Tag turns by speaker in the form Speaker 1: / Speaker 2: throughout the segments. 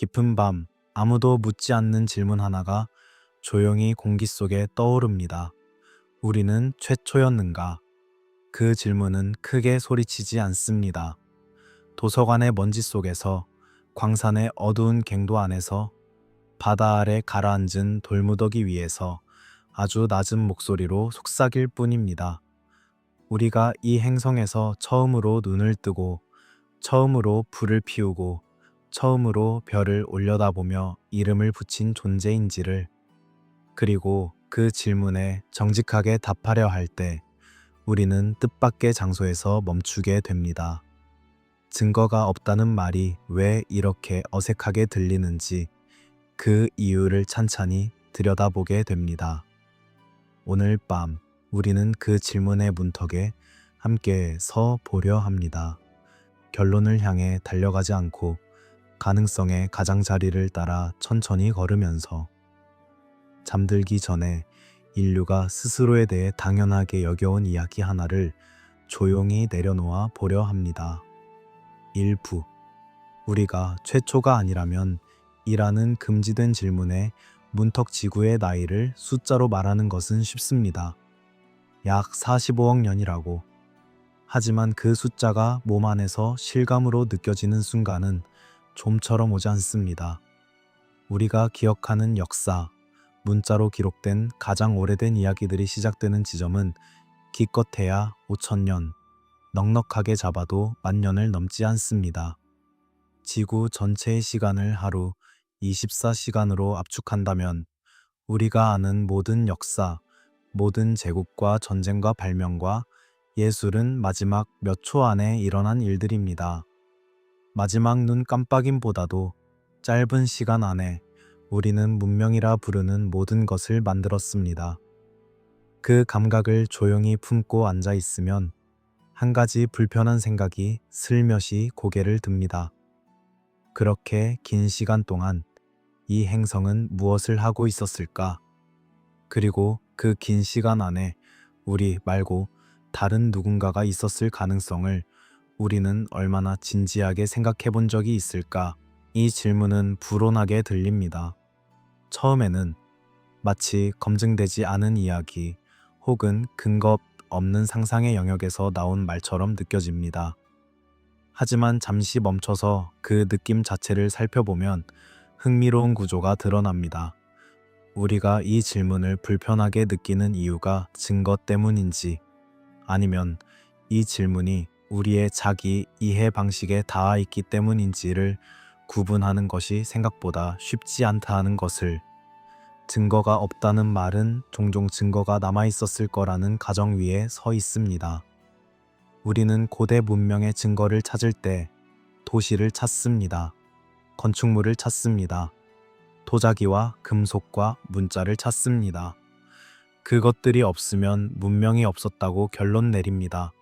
Speaker 1: 깊은 밤, 아무도 묻지 않는 질문 하나가 조용히 공기 속에 떠오릅니다. 우리는 최초였는가? 그 질문은 크게 소리치지 않습니다. 도서관의 먼지 속에서, 광산의 어두운 갱도 안에서, 바다 아래 가라앉은 돌무더기 위에서 아주 낮은 목소리로 속삭일 뿐입니다. 우리가 이 행성에서 처음으로 눈을 뜨고, 처음으로 불을 피우고, 처음으로 별을 올려다보며 이름을 붙인 존재인지를, 그리고 그 질문에 정직하게 답하려 할 때 우리는 뜻밖의 장소에서 멈추게 됩니다. 증거가 없다는 말이 왜 이렇게 어색하게 들리는지 그 이유를 찬찬히 들여다보게 됩니다. 오늘 밤 우리는 그 질문의 문턱에 함께 서 보려 합니다. 결론을 향해 달려가지 않고 가능성의 가장자리를 따라 천천히 걸으면서 잠들기 전에 인류가 스스로에 대해 당연하게 여겨온 이야기 하나를 조용히 내려놓아 보려 합니다. 일부, 우리가 최초가 아니라면 이라는 금지된 질문에 문턱 지구의 나이를 숫자로 말하는 것은 쉽습니다. 약 45억 년이라고. 하지만 그 숫자가 몸 안에서 실감으로 느껴지는 순간은 좀처럼 오지 않습니다. 우리가 기억하는 역사, 문자로 기록된 가장 오래된 이야기들이 시작되는 지점은 기껏해야 5천년, 넉넉하게 잡아도 10,000년을 넘지 않습니다. 지구 전체의 시간을 하루 24시간으로 압축한다면 우리가 아는 모든 역사, 모든 제국과 전쟁과 발명과 예술은 마지막 몇 초 안에 일어난 일들입니다. 마지막 눈 깜빡임보다도 짧은 시간 안에 우리는 문명이라 부르는 모든 것을 만들었습니다. 그 감각을 조용히 품고 앉아 있으면 한 가지 불편한 생각이 슬며시 고개를 듭니다. 그렇게 긴 시간 동안 이 행성은 무엇을 하고 있었을까? 그리고 그 긴 시간 안에 우리 말고 다른 누군가가 있었을 가능성을 우리는 얼마나 진지하게 생각해 본 적이 있을까? 이 질문은 불온하게 들립니다. 처음에는 마치 검증되지 않은 이야기 혹은 근거 없는 상상의 영역에서 나온 말처럼 느껴집니다. 하지만 잠시 멈춰서 그 느낌 자체를 살펴보면 흥미로운 구조가 드러납니다. 우리가 이 질문을 불편하게 느끼는 이유가 증거 때문인지, 아니면 이 질문이 우리의 자기 이해 방식에 닿아 있기 때문인지를 구분하는 것이 생각보다 쉽지 않다는 것을, 증거가 없다는 말은 종종 증거가 남아 있었을 거라는 가정 위에 서 있습니다. 우리는 고대 문명의 증거를 찾을 때 도시를 찾습니다. 건축물을 찾습니다. 도자기와 금속과 문자를 찾습니다. 그것들이 없으면 문명이 없었다고 결론 내립니다.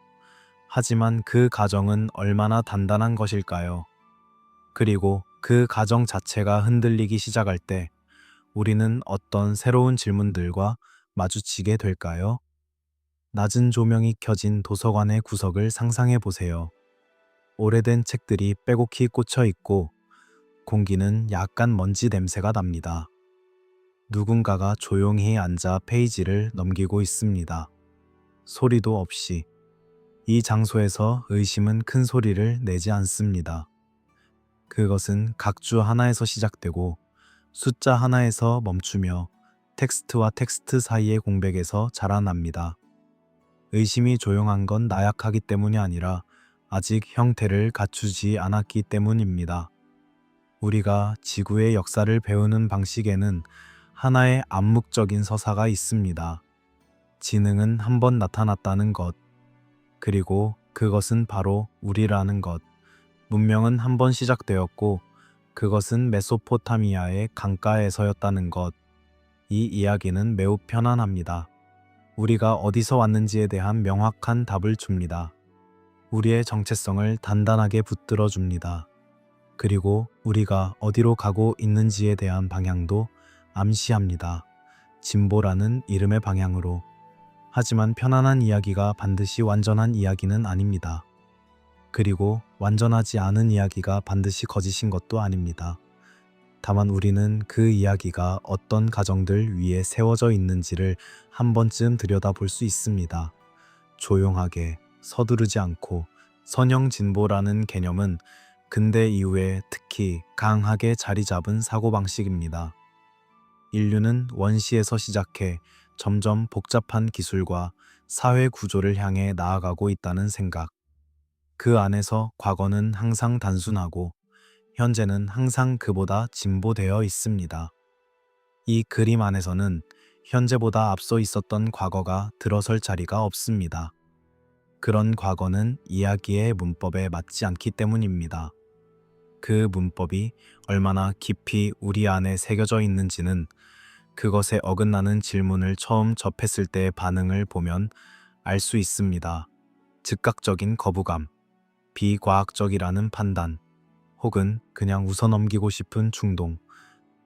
Speaker 1: 하지만 그 가정은 얼마나 단단한 것일까요? 그리고 그 가정 자체가 흔들리기 시작할 때 우리는 어떤 새로운 질문들과 마주치게 될까요? 낮은 조명이 켜진 도서관의 구석을 상상해 보세요. 오래된 책들이 빼곡히 꽂혀 있고 공기는 약간 먼지 냄새가 납니다. 누군가가 조용히 앉아 페이지를 넘기고 있습니다. 소리도 없이. 이 장소에서 의심은 큰 소리를 내지 않습니다. 그것은 각주 하나에서 시작되고 숫자 하나에서 멈추며 텍스트와 텍스트 사이의 공백에서 자라납니다. 의심이 조용한 건 나약하기 때문이 아니라 아직 형태를 갖추지 않았기 때문입니다. 우리가 지구의 역사를 배우는 방식에는 하나의 암묵적인 서사가 있습니다. 지능은 한 번 나타났다는 것, 그리고 그것은 바로 우리라는 것. 문명은 한 번 시작되었고 그것은 메소포타미아의 강가에서였다는 것. 이 이야기는 매우 편안합니다. 우리가 어디서 왔는지에 대한 명확한 답을 줍니다. 우리의 정체성을 단단하게 붙들어 줍니다. 그리고 우리가 어디로 가고 있는지에 대한 방향도 암시합니다. 진보라는 이름의 방향으로. 하지만 편안한 이야기가 반드시 완전한 이야기는 아닙니다. 그리고 완전하지 않은 이야기가 반드시 거짓인 것도 아닙니다. 다만 우리는 그 이야기가 어떤 가정들 위에 세워져 있는지를 한 번쯤 들여다볼 수 있습니다. 조용하게, 서두르지 않고 선형 진보라는 개념은 근대 이후에 특히 강하게 자리 잡은 사고방식입니다. 인류는 원시에서 시작해 점점 복잡한 기술과 사회 구조를 향해 나아가고 있다는 생각. 그 안에서 과거는 항상 단순하고 현재는 항상 그보다 진보되어 있습니다. 이 그림 안에서는 현재보다 앞서 있었던 과거가 들어설 자리가 없습니다. 그런 과거는 이야기의 문법에 맞지 않기 때문입니다. 그 문법이 얼마나 깊이 우리 안에 새겨져 있는지는 그것에 어긋나는 질문을 처음 접했을 때의 반응을 보면 알 수 있습니다. 즉각적인 거부감, 비과학적이라는 판단, 혹은 그냥 웃어넘기고 싶은 충동.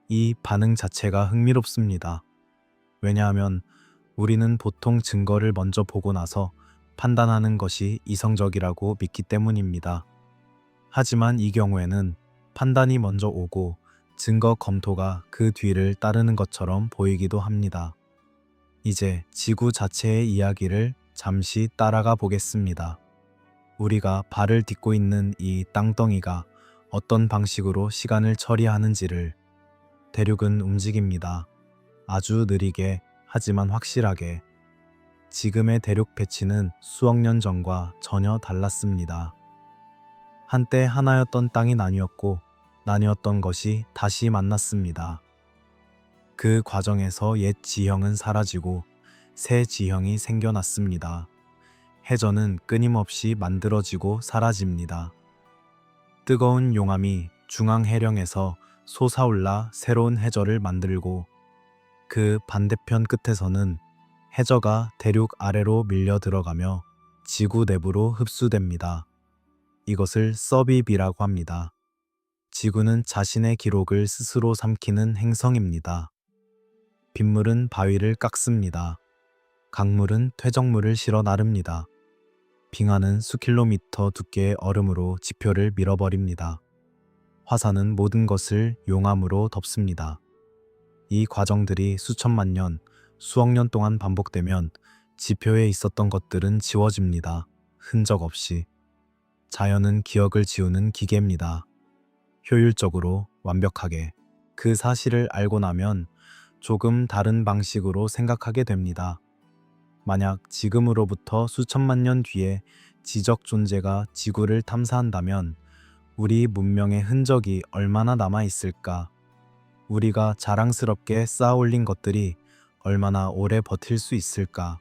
Speaker 1: 이 반응 자체가 흥미롭습니다. 왜냐하면 우리는 보통 증거를 먼저 보고 나서 판단하는 것이 이성적이라고 믿기 때문입니다. 하지만 이 경우에는 판단이 먼저 오고 증거 검토가 그 뒤를 따르는 것처럼 보이기도 합니다. 이제 지구 자체의 이야기를 잠시 따라가 보겠습니다. 우리가 발을 딛고 있는 이 땅덩이가 어떤 방식으로 시간을 처리하는지를. 대륙은 움직입니다. 아주 느리게 하지만 확실하게. 지금의 대륙 배치는 수억 년 전과 전혀 달랐습니다. 한때 하나였던 땅이 나뉘었고 나뉘었던 것이 다시 만났습니다. 그 과정에서 옛 지형은 사라지고 새 지형이 생겨났습니다. 해전은 끊임없이 만들어지고 사라집니다. 뜨거운 용암이 중앙 해령에서 솟아올라 새로운 해저를 만들고 그 반대편 끝에서는 해저가 대륙 아래로 밀려 들어가며 지구 내부로 흡수됩니다. 이것을 서비비라고 합니다. 지구는 자신의 기록을 스스로 삼키는 행성입니다. 빗물은 바위를 깎습니다. 강물은 퇴적물을 실어 나릅니다. 빙하는 수킬로미터 두께의 얼음으로 지표를 밀어버립니다. 화산은 모든 것을 용암으로 덮습니다. 이 과정들이 수천만 년, 수억 년 동안 반복되면 지표에 있었던 것들은 지워집니다. 흔적 없이. 자연은 기억을 지우는 기계입니다. 효율적으로, 완벽하게. 그 사실을 알고 나면 조금 다른 방식으로 생각하게 됩니다. 만약 지금으로부터 수천만 년 뒤에 지적 존재가 지구를 탐사한다면 우리 문명의 흔적이 얼마나 남아 있을까? 우리가 자랑스럽게 쌓아올린 것들이 얼마나 오래 버틸 수 있을까?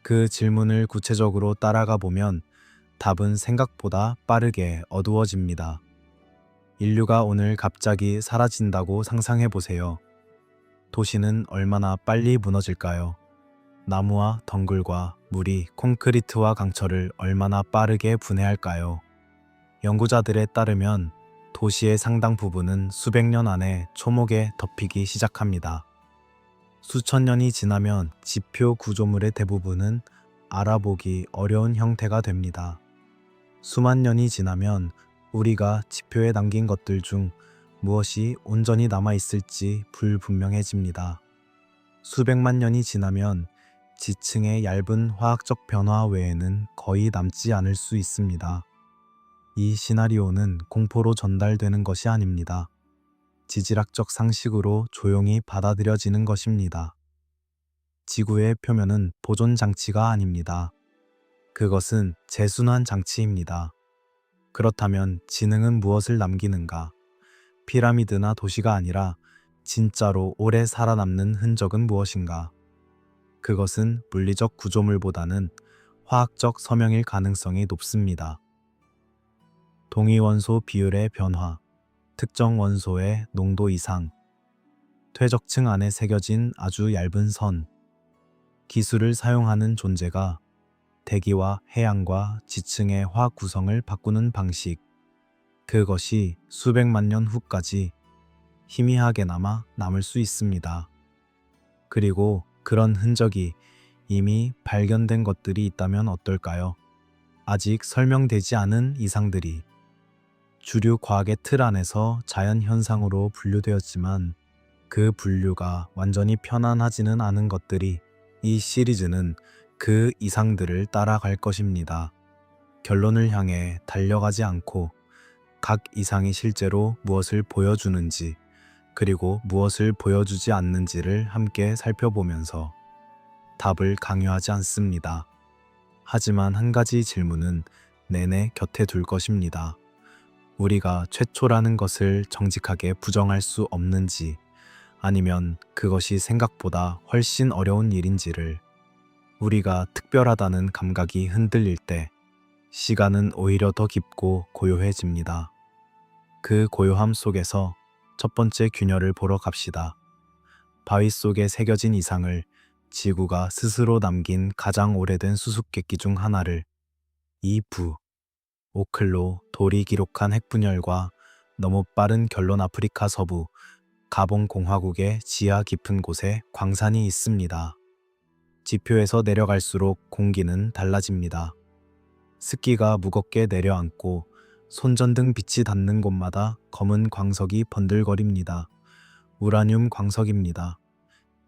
Speaker 1: 그 질문을 구체적으로 따라가 보면 답은 생각보다 빠르게 어두워집니다. 인류가 오늘 갑자기 사라진다고 상상해 보세요. 도시는 얼마나 빨리 무너질까요? 나무와 덩굴과 물이 콘크리트와 강철을 얼마나 빠르게 분해할까요? 연구자들에 따르면 도시의 상당 부분은 수백 년 안에 초목에 덮이기 시작합니다. 수천 년이 지나면 지표 구조물의 대부분은 알아보기 어려운 형태가 됩니다. 수만 년이 지나면 우리가 지표에 남긴 것들 중 무엇이 온전히 남아있을지 불분명해집니다. 수백만 년이 지나면 지층의 얇은 화학적 변화 외에는 거의 남지 않을 수 있습니다. 이 시나리오는 공포로 전달되는 것이 아닙니다. 지질학적 상식으로 조용히 받아들여지는 것입니다. 지구의 표면은 보존 장치가 아닙니다. 그것은 재순환 장치입니다. 그렇다면 지능은 무엇을 남기는가? 피라미드나 도시가 아니라 진짜로 오래 살아남는 흔적은 무엇인가? 그것은 물리적 구조물보다는 화학적 서명일 가능성이 높습니다. 동위원소 비율의 변화, 특정 원소의 농도 이상, 퇴적층 안에 새겨진 아주 얇은 선, 기술을 사용하는 존재가 대기와 해양과 지층의 화학 구성을 바꾸는 방식, 그것이 수백만 년 후까지 희미하게 남을 수 있습니다. 그리고 그런 흔적이 이미 발견된 것들이 있다면 어떨까요? 아직 설명되지 않은 이상들이. 주류 과학의 틀 안에서 자연 현상으로 분류되었지만 그 분류가 완전히 편안하지는 않은 것들이 이 시리즈는 그 이상들을 따라갈 것입니다. 결론을 향해 달려가지 않고 각 이상이 실제로 무엇을 보여주는지 그리고 무엇을 보여주지 않는지를 함께 살펴보면서 답을 강요하지 않습니다. 하지만 한 가지 질문은 내내 곁에 둘 것입니다. 우리가 최초라는 것을 정직하게 부정할 수 없는지 아니면 그것이 생각보다 훨씬 어려운 일인지를. 우리가 특별하다는 감각이 흔들릴 때 시간은 오히려 더 깊고 고요해집니다. 그 고요함 속에서 첫 번째 균열을 보러 갑시다. 바위 속에 새겨진 이상을, 지구가 스스로 남긴 가장 오래된 수수께끼 중 하나를, 이 오클로 돌이 기록한 핵분열과 너무 빠른 결론. 아프리카 서부 가봉 공화국의 지하 깊은 곳에 광산이 있습니다. 지표에서 내려갈수록 공기는 달라집니다. 습기가 무겁게 내려앉고 손전등 빛이 닿는 곳마다 검은 광석이 번들거립니다. 우라늄 광석입니다.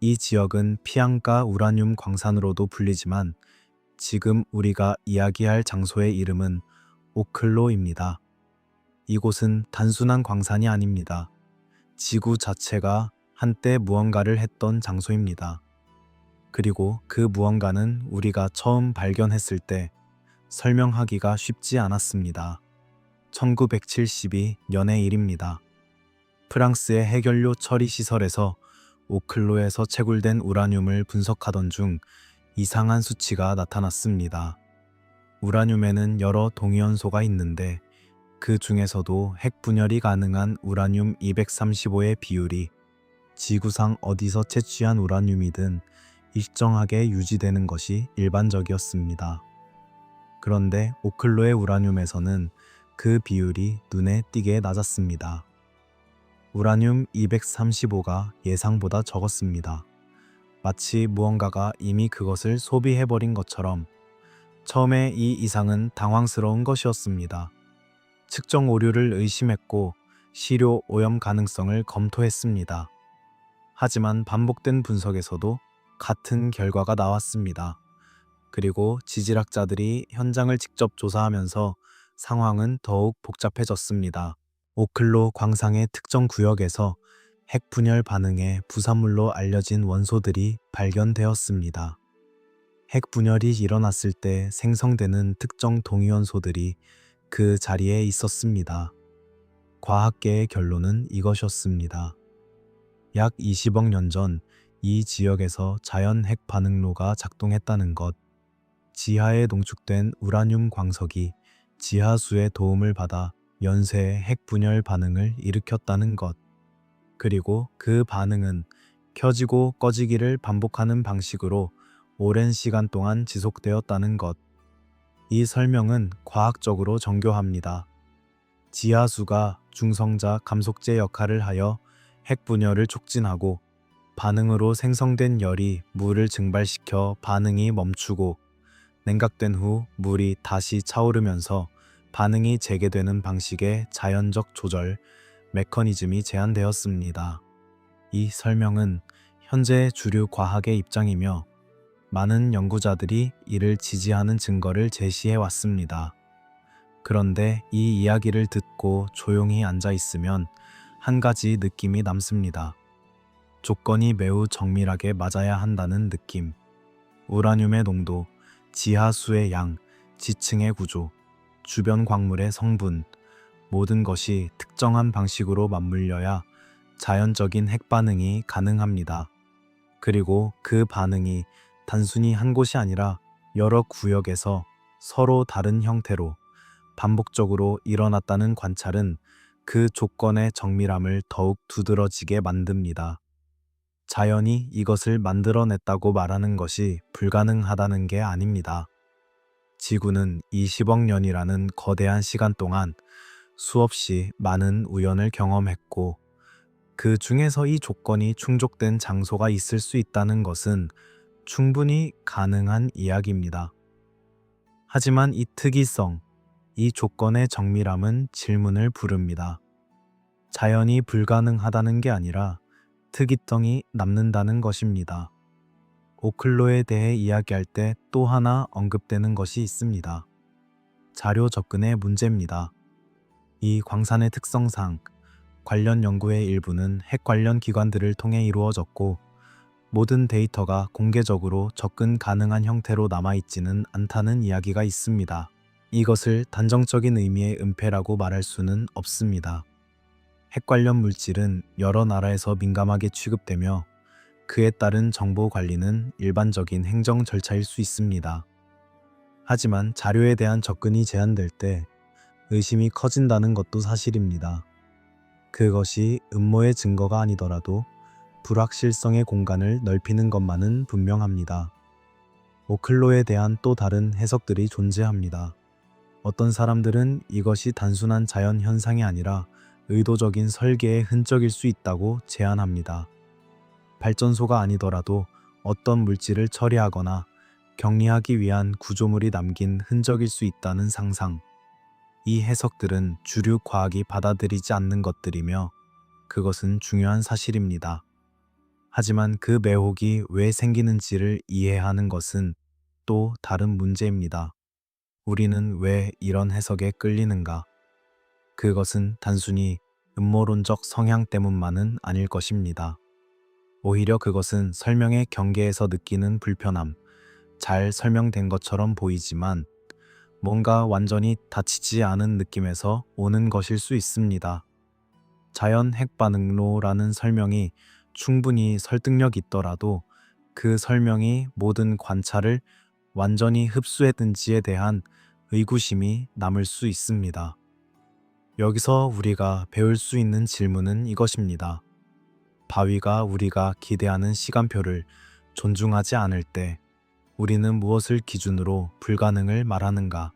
Speaker 1: 이 지역은 피앙가 우라늄 광산으로도 불리지만 지금 우리가 이야기할 장소의 이름은 오클로입니다. 이곳은 단순한 광산이 아닙니다. 지구 자체가 한때 무언가를 했던 장소입니다. 그리고 그 무언가는 우리가 처음 발견했을 때 설명하기가 쉽지 않았습니다. 1972년의 일입니다. 프랑스의 해결료 처리 시설에서 오클로에서 채굴된 우라늄을 분석하던 중 이상한 수치가 나타났습니다. 우라늄에는 여러 동위원소가 있는데 그 중에서도 핵 분열이 가능한 우라늄 235의 비율이 지구상 어디서 채취한 우라늄이든 일정하게 유지되는 것이 일반적이었습니다. 그런데 오클로의 우라늄에서는 그 비율이 눈에 띄게 낮았습니다. 우라늄 235가 예상보다 적었습니다. 마치 무언가가 이미 그것을 소비해버린 것처럼. 처음에 이 이상은 당황스러운 것이었습니다. 측정 오류를 의심했고 시료 오염 가능성을 검토했습니다. 하지만 반복된 분석에서도 같은 결과가 나왔습니다. 그리고 지질학자들이 현장을 직접 조사하면서 상황은 더욱 복잡해졌습니다. 오클로 광상의 특정 구역에서 핵 분열 반응의 부산물로 알려진 원소들이 발견되었습니다. 핵 분열이 일어났을 때 생성되는 특정 동위원소들이 그 자리에 있었습니다. 과학계의 결론은 이것이었습니다. 약 20억 년 전 이 지역에서 자연 핵 반응로가 작동했다는 것, 지하에 농축된 우라늄 광석이 지하수의 도움을 받아 연쇄의 핵 분열 반응을 일으켰다는 것, 그리고 그 반응은 켜지고 꺼지기를 반복하는 방식으로 오랜 시간 동안 지속되었다는 것. 이 설명은 과학적으로 정교합니다. 지하수가 중성자 감속제 역할을 하여 핵 분열을 촉진하고 반응으로 생성된 열이 물을 증발시켜 반응이 멈추고 냉각된 후 물이 다시 차오르면서 반응이 재개되는 방식의 자연적 조절 메커니즘이 제안되었습니다. 이 설명은 현재 주류 과학의 입장이며 많은 연구자들이 이를 지지하는 증거를 제시해 왔습니다. 그런데 이 이야기를 듣고 조용히 앉아 있으면 한 가지 느낌이 남습니다. 조건이 매우 정밀하게 맞아야 한다는 느낌. 우라늄의 농도, 지하수의 양, 지층의 구조, 주변 광물의 성분, 모든 것이 특정한 방식으로 맞물려야 자연적인 핵 반응이 가능합니다. 그리고 그 반응이 단순히 한 곳이 아니라 여러 구역에서 서로 다른 형태로 반복적으로 일어났다는 관찰은 그 조건의 정밀함을 더욱 두드러지게 만듭니다. 자연이 이것을 만들어냈다고 말하는 것이 불가능하다는 게 아닙니다. 지구는 20억 년이라는 거대한 시간 동안 수없이 많은 우연을 경험했고 그 중에서 이 조건이 충족된 장소가 있을 수 있다는 것은 충분히 가능한 이야기입니다. 하지만 이 특이성, 이 조건의 정밀함은 질문을 부릅니다. 자연이 불가능하다는 게 아니라 특이성이 남는다는 것입니다. 오클로에 대해 이야기할 때 또 하나 언급되는 것이 있습니다. 자료 접근의 문제입니다. 이 광산의 특성상 관련 연구의 일부는 핵 관련 기관들을 통해 이루어졌고 모든 데이터가 공개적으로 접근 가능한 형태로 남아있지는 않다는 이야기가 있습니다. 이것을 단정적인 의미의 은폐라고 말할 수는 없습니다. 핵 관련 물질은 여러 나라에서 민감하게 취급되며 그에 따른 정보 관리는 일반적인 행정 절차일 수 있습니다. 하지만 자료에 대한 접근이 제한될 때 의심이 커진다는 것도 사실입니다. 그것이 음모의 증거가 아니더라도 불확실성의 공간을 넓히는 것만은 분명합니다. 오클로에 대한 또 다른 해석들이 존재합니다. 어떤 사람들은 이것이 단순한 자연 현상이 아니라 의도적인 설계의 흔적일 수 있다고 제안합니다. 발전소가 아니더라도 어떤 물질을 처리하거나 격리하기 위한 구조물이 남긴 흔적일 수 있다는 상상. 이 해석들은 주류 과학이 받아들이지 않는 것들이며 그것은 중요한 사실입니다. 하지만 그 매혹이 왜 생기는지를 이해하는 것은 또 다른 문제입니다. 우리는 왜 이런 해석에 끌리는가? 그것은 단순히 음모론적 성향 때문만은 아닐 것입니다. 오히려 그것은 설명의 경계에서 느끼는 불편함, 잘 설명된 것처럼 보이지만 뭔가 완전히 닫히지 않은 느낌에서 오는 것일 수 있습니다. 자연 핵반응로라는 설명이 충분히 설득력 있더라도 그 설명이 모든 관찰을 완전히 흡수했는지에 대한 의구심이 남을 수 있습니다. 여기서 우리가 배울 수 있는 질문은 이것입니다. 바위가 우리가 기대하는 시간표를 존중하지 않을 때 우리는 무엇을 기준으로 불가능을 말하는가?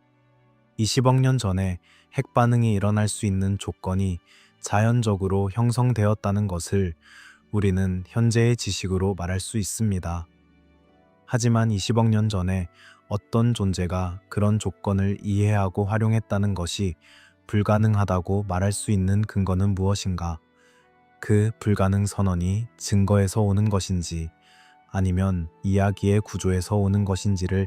Speaker 1: 20억 년 전에 핵반응이 일어날 수 있는 조건이 자연적으로 형성되었다는 것을 우리는 현재의 지식으로 말할 수 있습니다. 하지만 20억 년 전에 어떤 존재가 그런 조건을 이해하고 활용했다는 것이 불가능하다고 말할 수 있는 근거는 무엇인가? 그 불가능 선언이 증거에서 오는 것인지 아니면 이야기의 구조에서 오는 것인지를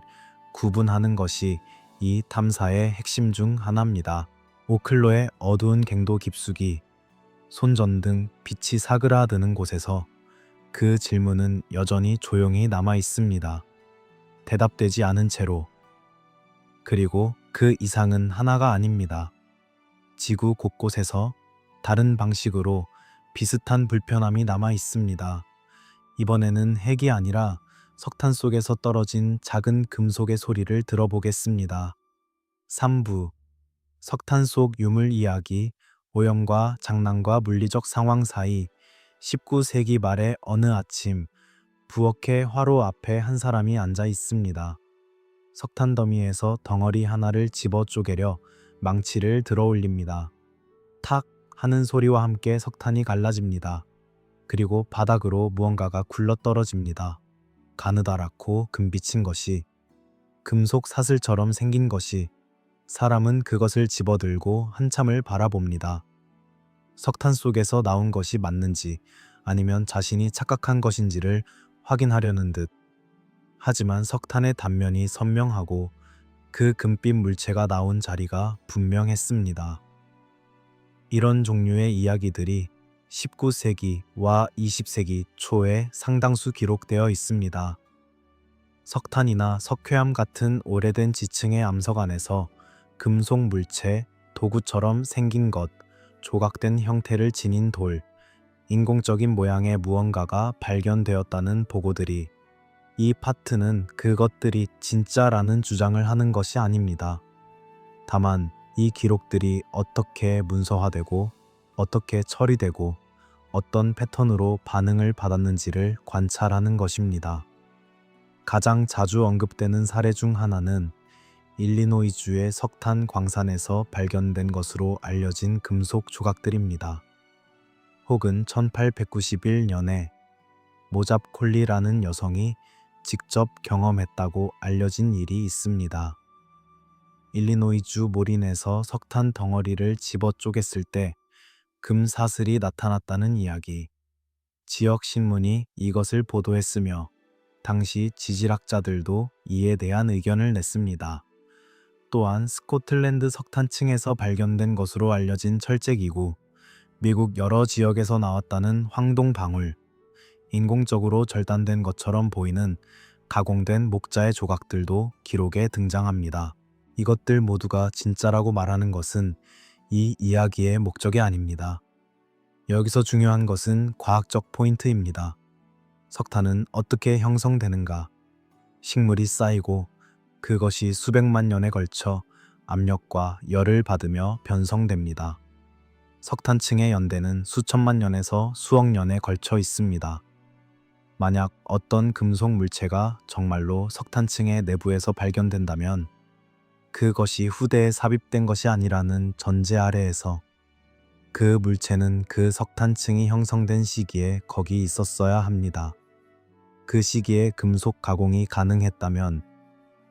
Speaker 1: 구분하는 것이 이 탐사의 핵심 중 하나입니다. 오클로의 어두운 갱도 깊숙이, 손전 등 빛이 사그라드는 곳에서 그 질문은 여전히 조용히 남아 있습니다. 대답되지 않은 채로. 그리고 그 이상은 하나가 아닙니다. 지구 곳곳에서 다른 방식으로 비슷한 불편함이 남아 있습니다. 이번에는 핵이 아니라 석탄 속에서 떨어진 작은 금속의 소리를 들어보겠습니다. 3부 석탄 속 유물 이야기, 오염과 장난과 물리적 상황 사이 19세기 말의 어느 아침, 부엌의 화로 앞에 한 사람이 앉아 있습니다. 석탄 더미에서 덩어리 하나를 집어 쪼개려 망치를 들어 올립니다. 탁 하는 소리와 함께 석탄이 갈라집니다. 그리고 바닥으로 무언가가 굴러떨어집니다. 가느다랗고 금비친 것이, 금속 사슬처럼 생긴 것이. 사람은 그것을 집어들고 한참을 바라봅니다. 석탄 속에서 나온 것이 맞는지 아니면 자신이 착각한 것인지를 확인하려는 듯. 하지만 석탄의 단면이 선명하고 그 금빛 물체가 나온 자리가 분명했습니다. 이런 종류의 이야기들이 19세기와 20세기 초에 상당수 기록되어 있습니다. 석탄이나 석회암 같은 오래된 지층의 암석 안에서 금속 물체, 도구처럼 생긴 것, 조각된 형태를 지닌 돌, 인공적인 모양의 무언가가 발견되었다는 보고들이, 이 파트는 그것들이 진짜라는 주장을 하는 것이 아닙니다. 다만 이 기록들이 어떻게 문서화되고 어떻게 처리되고 어떤 패턴으로 반응을 받았는지를 관찰하는 것입니다. 가장 자주 언급되는 사례 중 하나는 일리노이주의 석탄 광산에서 발견된 것으로 알려진 금속 조각들입니다. 혹은 1891년에 모잡 콜리라는 여성이 직접 경험했다고 알려진 일이 있습니다. 일리노이주 모린에서 석탄 덩어리를 집어 쪼갰을 때 금사슬이 나타났다는 이야기. 지역 신문이 이것을 보도했으며 당시 지질학자들도 이에 대한 의견을 냈습니다. 또한 스코틀랜드 석탄층에서 발견된 것으로 알려진 철제기구, 미국 여러 지역에서 나왔다는 황동 방울, 인공적으로 절단된 것처럼 보이는 가공된 목자의 조각들도 기록에 등장합니다. 이것들 모두가 진짜라고 말하는 것은 이 이야기의 목적이 아닙니다. 여기서 중요한 것은 과학적 포인트입니다. 석탄은 어떻게 형성되는가? 식물이 쌓이고 그것이 수백만 년에 걸쳐 압력과 열을 받으며 변성됩니다. 석탄층의 연대는 수천만 년에서 수억 년에 걸쳐 있습니다. 만약 어떤 금속 물체가 정말로 석탄층의 내부에서 발견된다면 그것이 후대에 삽입된 것이 아니라는 전제 아래에서 그 물체는 그 석탄층이 형성된 시기에 거기 있었어야 합니다. 그 시기에 금속 가공이 가능했다면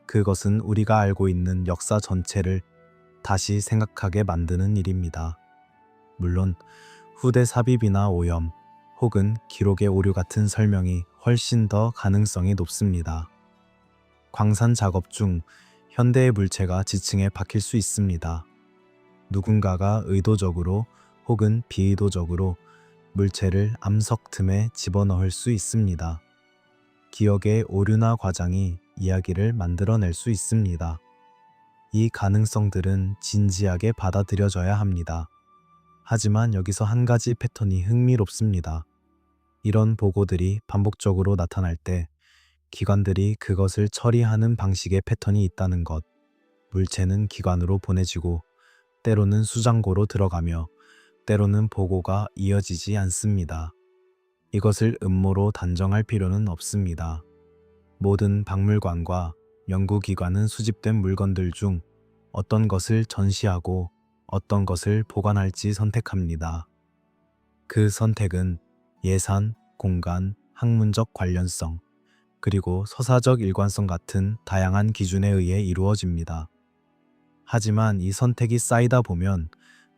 Speaker 1: 그것은 우리가 알고 있는 역사 전체를 다시 생각하게 만드는 일입니다. 물론 후대 삽입이나 오염 혹은 기록의 오류 같은 설명이 훨씬 더 가능성이 높습니다. 광산 작업 중 현대의 물체가 지층에 박힐 수 있습니다. 누군가가 의도적으로 혹은 비의도적으로 물체를 암석 틈에 집어넣을 수 있습니다. 기억의 오류나 과장이 이야기를 만들어낼 수 있습니다. 이 가능성들은 진지하게 받아들여져야 합니다. 하지만 여기서 한 가지 패턴이 흥미롭습니다. 이런 보고들이 반복적으로 나타날 때 기관들이 그것을 처리하는 방식의 패턴이 있다는 것. 물체는 기관으로 보내지고 때로는 수장고로 들어가며 때로는 보고가 이어지지 않습니다. 이것을 음모로 단정할 필요는 없습니다. 모든 박물관과 연구기관은 수집된 물건들 중 어떤 것을 전시하고 어떤 것을 보관할지 선택합니다. 그 선택은 예산, 공간, 학문적 관련성, 그리고 서사적 일관성 같은 다양한 기준에 의해 이루어집니다. 하지만 이 선택이 쌓이다 보면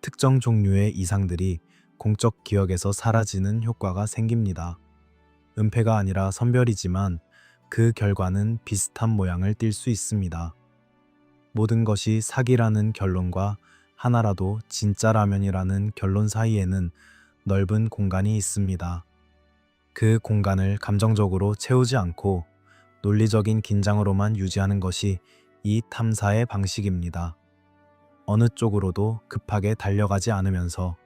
Speaker 1: 특정 종류의 이상들이 공적 기억에서 사라지는 효과가 생깁니다. 은폐가 아니라 선별이지만 그 결과는 비슷한 모양을 띌 수 있습니다. 모든 것이 사기라는 결론과 하나라도 진짜라면이라는 결론 사이에는 넓은 공간이 있습니다. 그 공간을 감정적으로 채우지 않고 논리적인 긴장으로만 유지하는 것이 이 탐사의 방식입니다. 어느 쪽으로도 급하게 달려가지 않으면서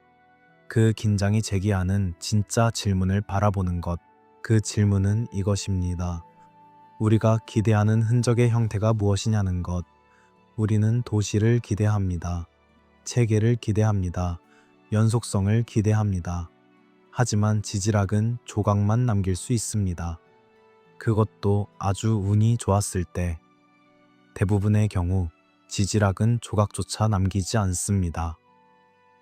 Speaker 1: 그 긴장이 제기하는 진짜 질문을 바라보는 것. 그 질문은 이것입니다. 우리가 기대하는 흔적의 형태가 무엇이냐는 것. 우리는 도시를 기대합니다. 체계를 기대합니다. 연속성을 기대합니다. 하지만 지질학은 조각만 남길 수 있습니다. 그것도 아주 운이 좋았을 때. 대부분의 경우 지질학은 조각조차 남기지 않습니다.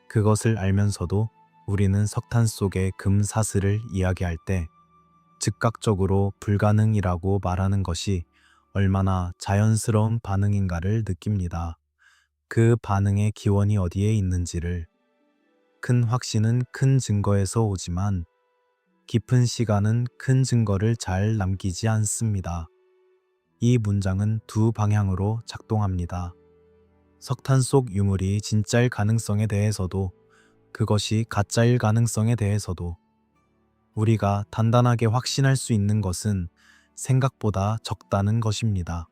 Speaker 1: 그것을 알면서도 우리는 석탄 속의 금사슬을 이야기할 때 즉각적으로 불가능이라고 말하는 것이 얼마나 자연스러운 반응인가를 느낍니다. 그 반응의 기원이 어디에 있는지를. 큰 확신은 큰 증거에서 오지만 깊은 시간은 큰 증거를 잘 남기지 않습니다. 이 문장은 두 방향으로 작동합니다. 석탄 속 유물이 진짜일 가능성에 대해서도 그것이 가짜일 가능성에 대해서도 우리가 단단하게 확신할 수 있는 것은 생각보다 적다는 것입니다.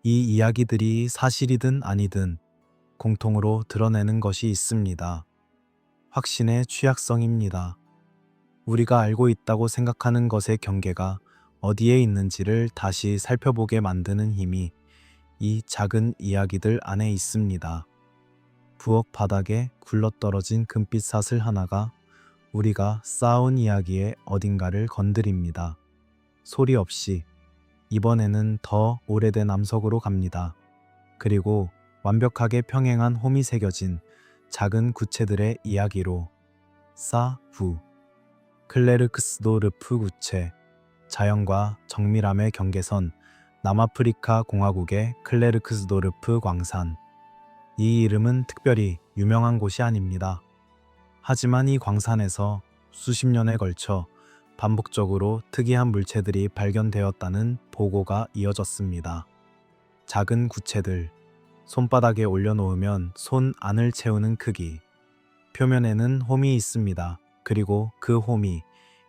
Speaker 1: 이 이야기들이 사실이든 아니든 공통으로 드러내는 것이 있습니다. 확신의 취약성입니다. 우리가 알고 있다고 생각하는 것의 경계가 어디에 있는지를 다시 살펴보게 만드는 힘이 이 작은 이야기들 안에 있습니다. 부엌 바닥에 굴러떨어진 금빛 사슬 하나가 우리가 쌓아온 이야기의 어딘가를 건드립니다. 소리 없이. 이번에는 더 오래된 암석으로 갑니다. 그리고 완벽하게 평행한 홈이 새겨진 작은 구체들의 이야기로. 사-부. 클레르크스도르프 구체. 자연과 정밀함의 경계선, 남아프리카 공화국의 클레르크스도르프 광산. 이 이름은 특별히 유명한 곳이 아닙니다. 하지만 이 광산에서 수십 년에 걸쳐 반복적으로 특이한 물체들이 발견되었다는 보고가 이어졌습니다. 작은 구체들, 손바닥에 올려놓으면 손 안을 채우는 크기, 표면에는 홈이 있습니다. 그리고 그 홈이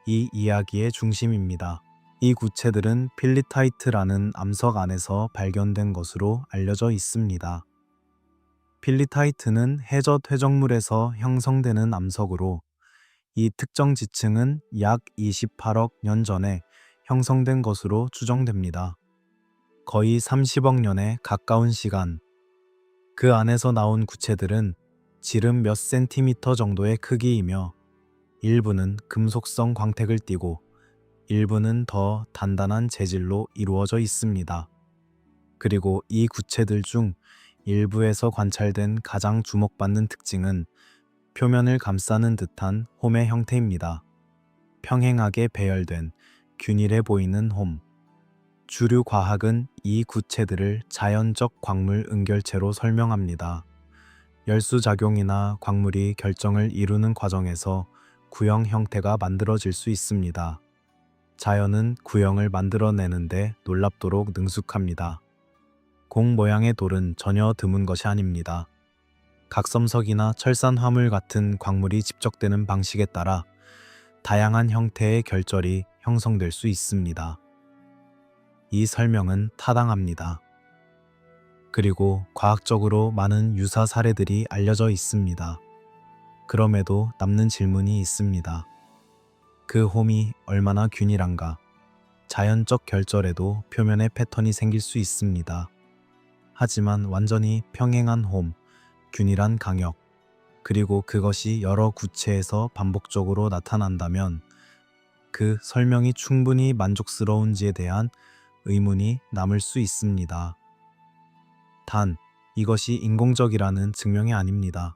Speaker 1: 이 이야기의 중심입니다. 이 구체들은 필리타이트라는 암석 안에서 발견된 것으로 알려져 있습니다. 필리타이트는 해저 퇴적물에서 형성되는 암석으로 이 특정 지층은 약 28억 년 전에 형성된 것으로 추정됩니다. 거의 30억 년에 가까운 시간, 그 안에서 나온 구체들은 지름 몇 센티미터 정도의 크기이며 일부는 금속성 광택을 띠고 일부는 더 단단한 재질로 이루어져 있습니다. 그리고 이 구체들 중 일부에서 관찰된 가장 주목받는 특징은 표면을 감싸는 듯한 홈의 형태입니다. 평행하게 배열된 균일해 보이는 홈. 주류 과학은 이 구체들을 자연적 광물 은결체로 설명합니다. 열수작용이나 광물이 결정을 이루는 과정에서 구형 형태가 만들어질 수 있습니다. 자연은 구형을 만들어내는데 놀랍도록 능숙합니다. 공 모양의 돌은 전혀 드문 것이 아닙니다. 각섬석이나 철산 화물 같은 광물이 집적되는 방식에 따라 다양한 형태의 결절이 형성될 수 있습니다. 이 설명은 타당합니다. 그리고 과학적으로 많은 유사 사례들이 알려져 있습니다. 그럼에도 남는 질문이 있습니다. 그 홈이 얼마나 균일한가? 자연적 결절에도 표면에 패턴이 생길 수 있습니다. 하지만 완전히 평행한 홈, 균일한 강역, 그리고 그것이 여러 구체에서 반복적으로 나타난다면 그 설명이 충분히 만족스러운지에 대한 의문이 남을 수 있습니다. 단, 이것이 인공적이라는 증명이 아닙니다.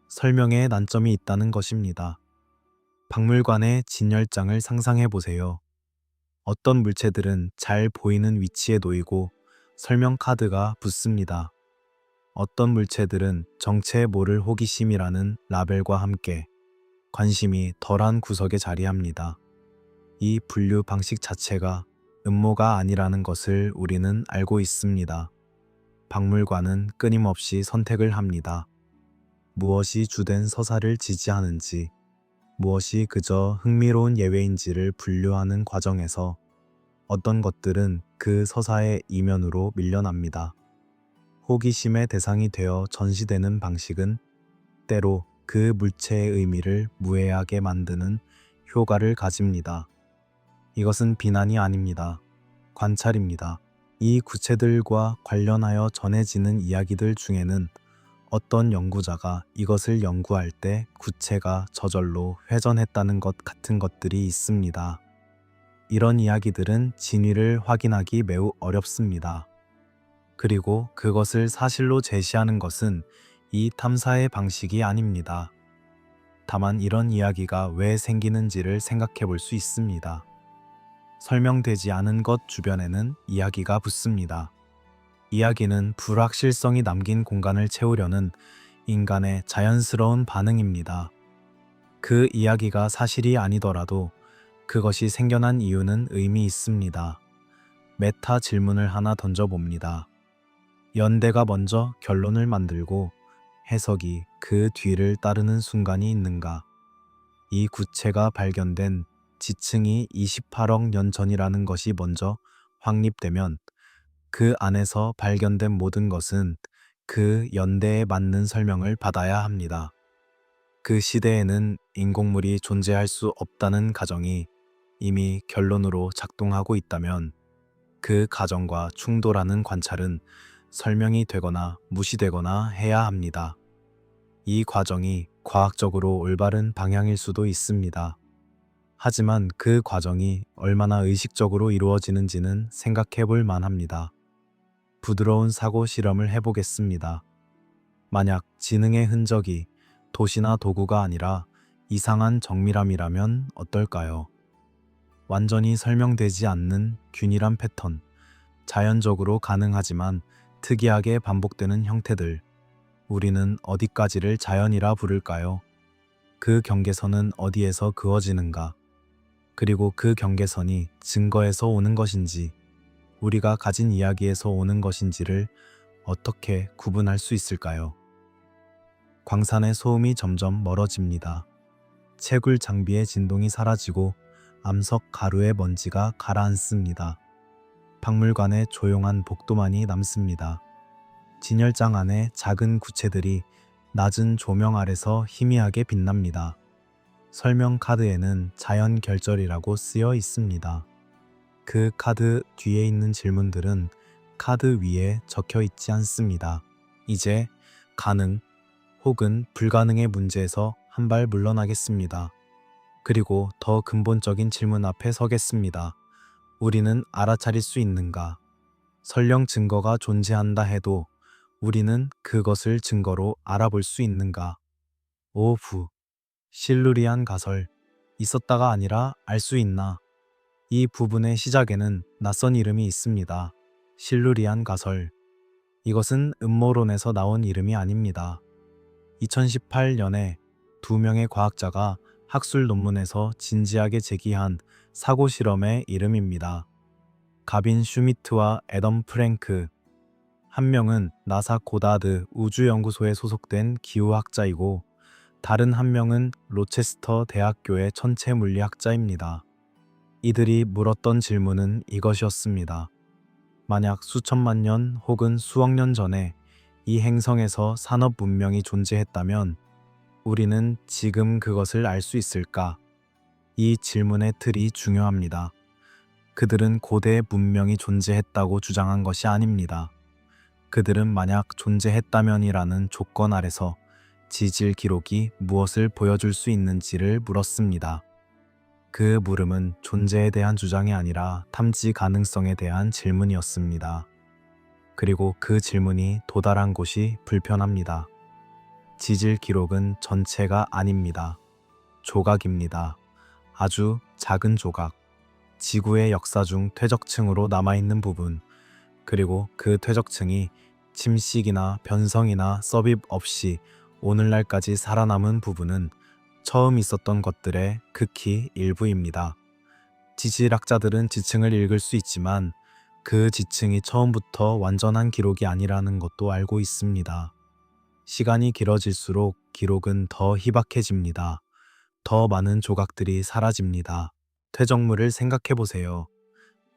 Speaker 1: 설명에 난점이 있다는 것입니다. 박물관의 진열장을 상상해 보세요. 어떤 물체들은 잘 보이는 위치에 놓이고 설명 카드가 붙습니다. 어떤 물체들은 정체 모를 호기심이라는 라벨과 함께 관심이 덜한 구석에 자리합니다. 이 분류 방식 자체가 음모가 아니라는 것을 우리는 알고 있습니다. 박물관은 끊임없이 선택을 합니다. 무엇이 주된 서사를 지지하는지, 무엇이 그저 흥미로운 예외인지를 분류하는 과정에서 어떤 것들은 그 서사의 이면으로 밀려납니다. 호기심의 대상이 되어 전시되는 방식은 때로 그 물체의 의미를 무해하게 만드는 효과를 가집니다. 이것은 비난이 아닙니다. 관찰입니다. 이 구체들과 관련하여 전해지는 이야기들 중에는 어떤 연구자가 이것을 연구할 때 구체가 저절로 회전했다는 것 같은 것들이 있습니다. 이런 이야기들은 진위를 확인하기 매우 어렵습니다. 그리고 그것을 사실로 제시하는 것은 이 탐사의 방식이 아닙니다. 다만 이런 이야기가 왜 생기는지를 생각해 볼 수 있습니다. 설명되지 않은 것 주변에는 이야기가 붙습니다. 이야기는 불확실성이 남긴 공간을 채우려는 인간의 자연스러운 반응입니다. 그 이야기가 사실이 아니더라도 그것이 생겨난 이유는 의미 있습니다. 메타 질문을 하나 던져봅니다. 연대가 먼저 결론을 만들고 해석이 그 뒤를 따르는 순간이 있는가? 이 구체가 발견된 지층이 28억 년 전이라는 것이 먼저 확립되면 그 안에서 발견된 모든 것은 그 연대에 맞는 설명을 받아야 합니다. 그 시대에는 인공물이 존재할 수 없다는 가정이 이미 결론으로 작동하고 있다면 그 가정과 충돌하는 관찰은 설명이 되거나 무시되거나 해야 합니다. 이 과정이 과학적으로 올바른 방향일 수도 있습니다. 하지만 그 과정이 얼마나 의식적으로 이루어지는지는 생각해 볼 만합니다. 부드러운 사고 실험을 해보겠습니다. 만약 지능의 흔적이 도시나 도구가 아니라 이상한 정밀함이라면 어떨까요? 완전히 설명되지 않는 균일한 패턴, 자연적으로 가능하지만 특이하게 반복되는 형태들. 우리는 어디까지를 자연이라 부를까요? 그 경계선은 어디에서 그어지는가? 그리고 그 경계선이 증거에서 오는 것인지, 우리가 가진 이야기에서 오는 것인지를 어떻게 구분할 수 있을까요? 광산의 소음이 점점 멀어집니다. 채굴 장비의 진동이 사라지고 암석 가루의 먼지가 가라앉습니다. 박물관의 조용한 복도만이 남습니다. 진열장 안에 작은 구체들이 낮은 조명 아래서 희미하게 빛납니다. 설명 카드에는 자연 결절이라고 쓰여 있습니다. 그 카드 뒤에 있는 질문들은 카드 위에 적혀 있지 않습니다. 이제 가능 혹은 불가능의 문제에서 한 발 물러나겠습니다. 그리고 더 근본적인 질문 앞에 서겠습니다. 우리는 알아차릴 수 있는가? 설령 증거가 존재한다 해도 우리는 그것을 증거로 알아볼 수 있는가? 오후 실루리안 가설, 있었다가 아니라 알 수 있나? 이 부분의 시작에는 낯선 이름이 있습니다. 실루리안 가설. 이것은 음모론에서 나온 이름이 아닙니다. 2018년에 두 명의 과학자가 학술 논문에서 진지하게 제기한 사고 실험의 이름입니다. 가빈 슈미트와 애덤 프랭크. 한 명은 나사 고다드 우주연구소에 소속된 기후학자이고 다른 한 명은 로체스터 대학교의 천체 물리학자입니다. 이들이 물었던 질문은 이것이었습니다. 만약 수천만 년 혹은 수억 년 전에 이 행성에서 산업 문명이 존재했다면 우리는 지금 그것을 알 수 있을까? 이 질문의 틀이 중요합니다. 그들은 고대 문명이 존재했다고 주장한 것이 아닙니다. 그들은 만약 존재했다면이라는 조건 아래서 지질 기록이 무엇을 보여줄 수 있는지를 물었습니다. 그 물음은 존재에 대한 주장이 아니라 탐지 가능성에 대한 질문이었습니다. 그리고 그 질문이 도달한 곳이 불편합니다. 지질 기록은 전체가 아닙니다. 조각입니다. 아주 작은 조각. 지구의 역사 중 퇴적층으로 남아있는 부분, 그리고 그 퇴적층이 침식이나 변성이나 섭입 없이 오늘날까지 살아남은 부분은 처음 있었던 것들의 극히 일부입니다. 지질학자들은 지층을 읽을 수 있지만 그 지층이 처음부터 완전한 기록이 아니라는 것도 알고 있습니다. 시간이 길어질수록 기록은 더 희박해집니다. 더 많은 조각들이 사라집니다. 퇴적물을 생각해 보세요.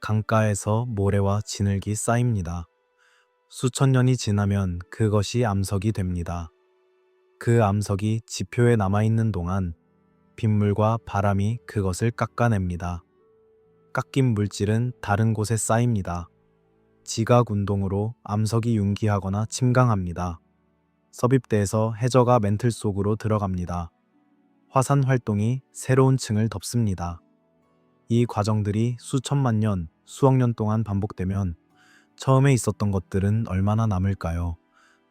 Speaker 1: 강가에서 모래와 진흙이 쌓입니다. 수천 년이 지나면 그것이 암석이 됩니다. 그 암석이 지표에 남아있는 동안 빗물과 바람이 그것을 깎아냅니다. 깎인 물질은 다른 곳에 쌓입니다. 지각 운동으로 암석이 융기하거나 침강합니다. 섭입대에서 해저가 멘틀 속으로 들어갑니다. 화산 활동이 새로운 층을 덮습니다. 이 과정들이 수천만 년, 수억 년 동안 반복되면 처음에 있었던 것들은 얼마나 남을까요?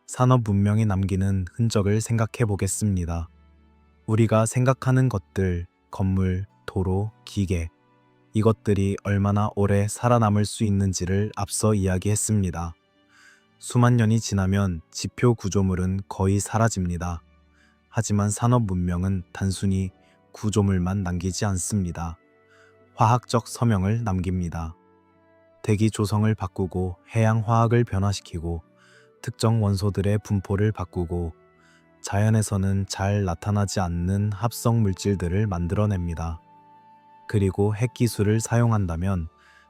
Speaker 1: 산업 문명이 남기는 흔적을 생각해 보겠습니다. 우리가 생각하는 것들, 건물, 도로, 기계, 이것들이 얼마나 오래 살아남을 수 있는지를 앞서 이야기했습니다. 수만 년이 지나면 지표 구조물은 거의 사라집니다. 하지만 산업 문명은 단순히 구조물만 남기지 않습니다. 화학적 서명을 남깁니다. 대기 조성을 바꾸고 해양 화학을 변화시키고 특정 원소들의 분포를 바꾸고 자연에서는 잘 나타나지 않는 합성 물질들을 만들어냅니다. 그리고 핵기술을 사용한다면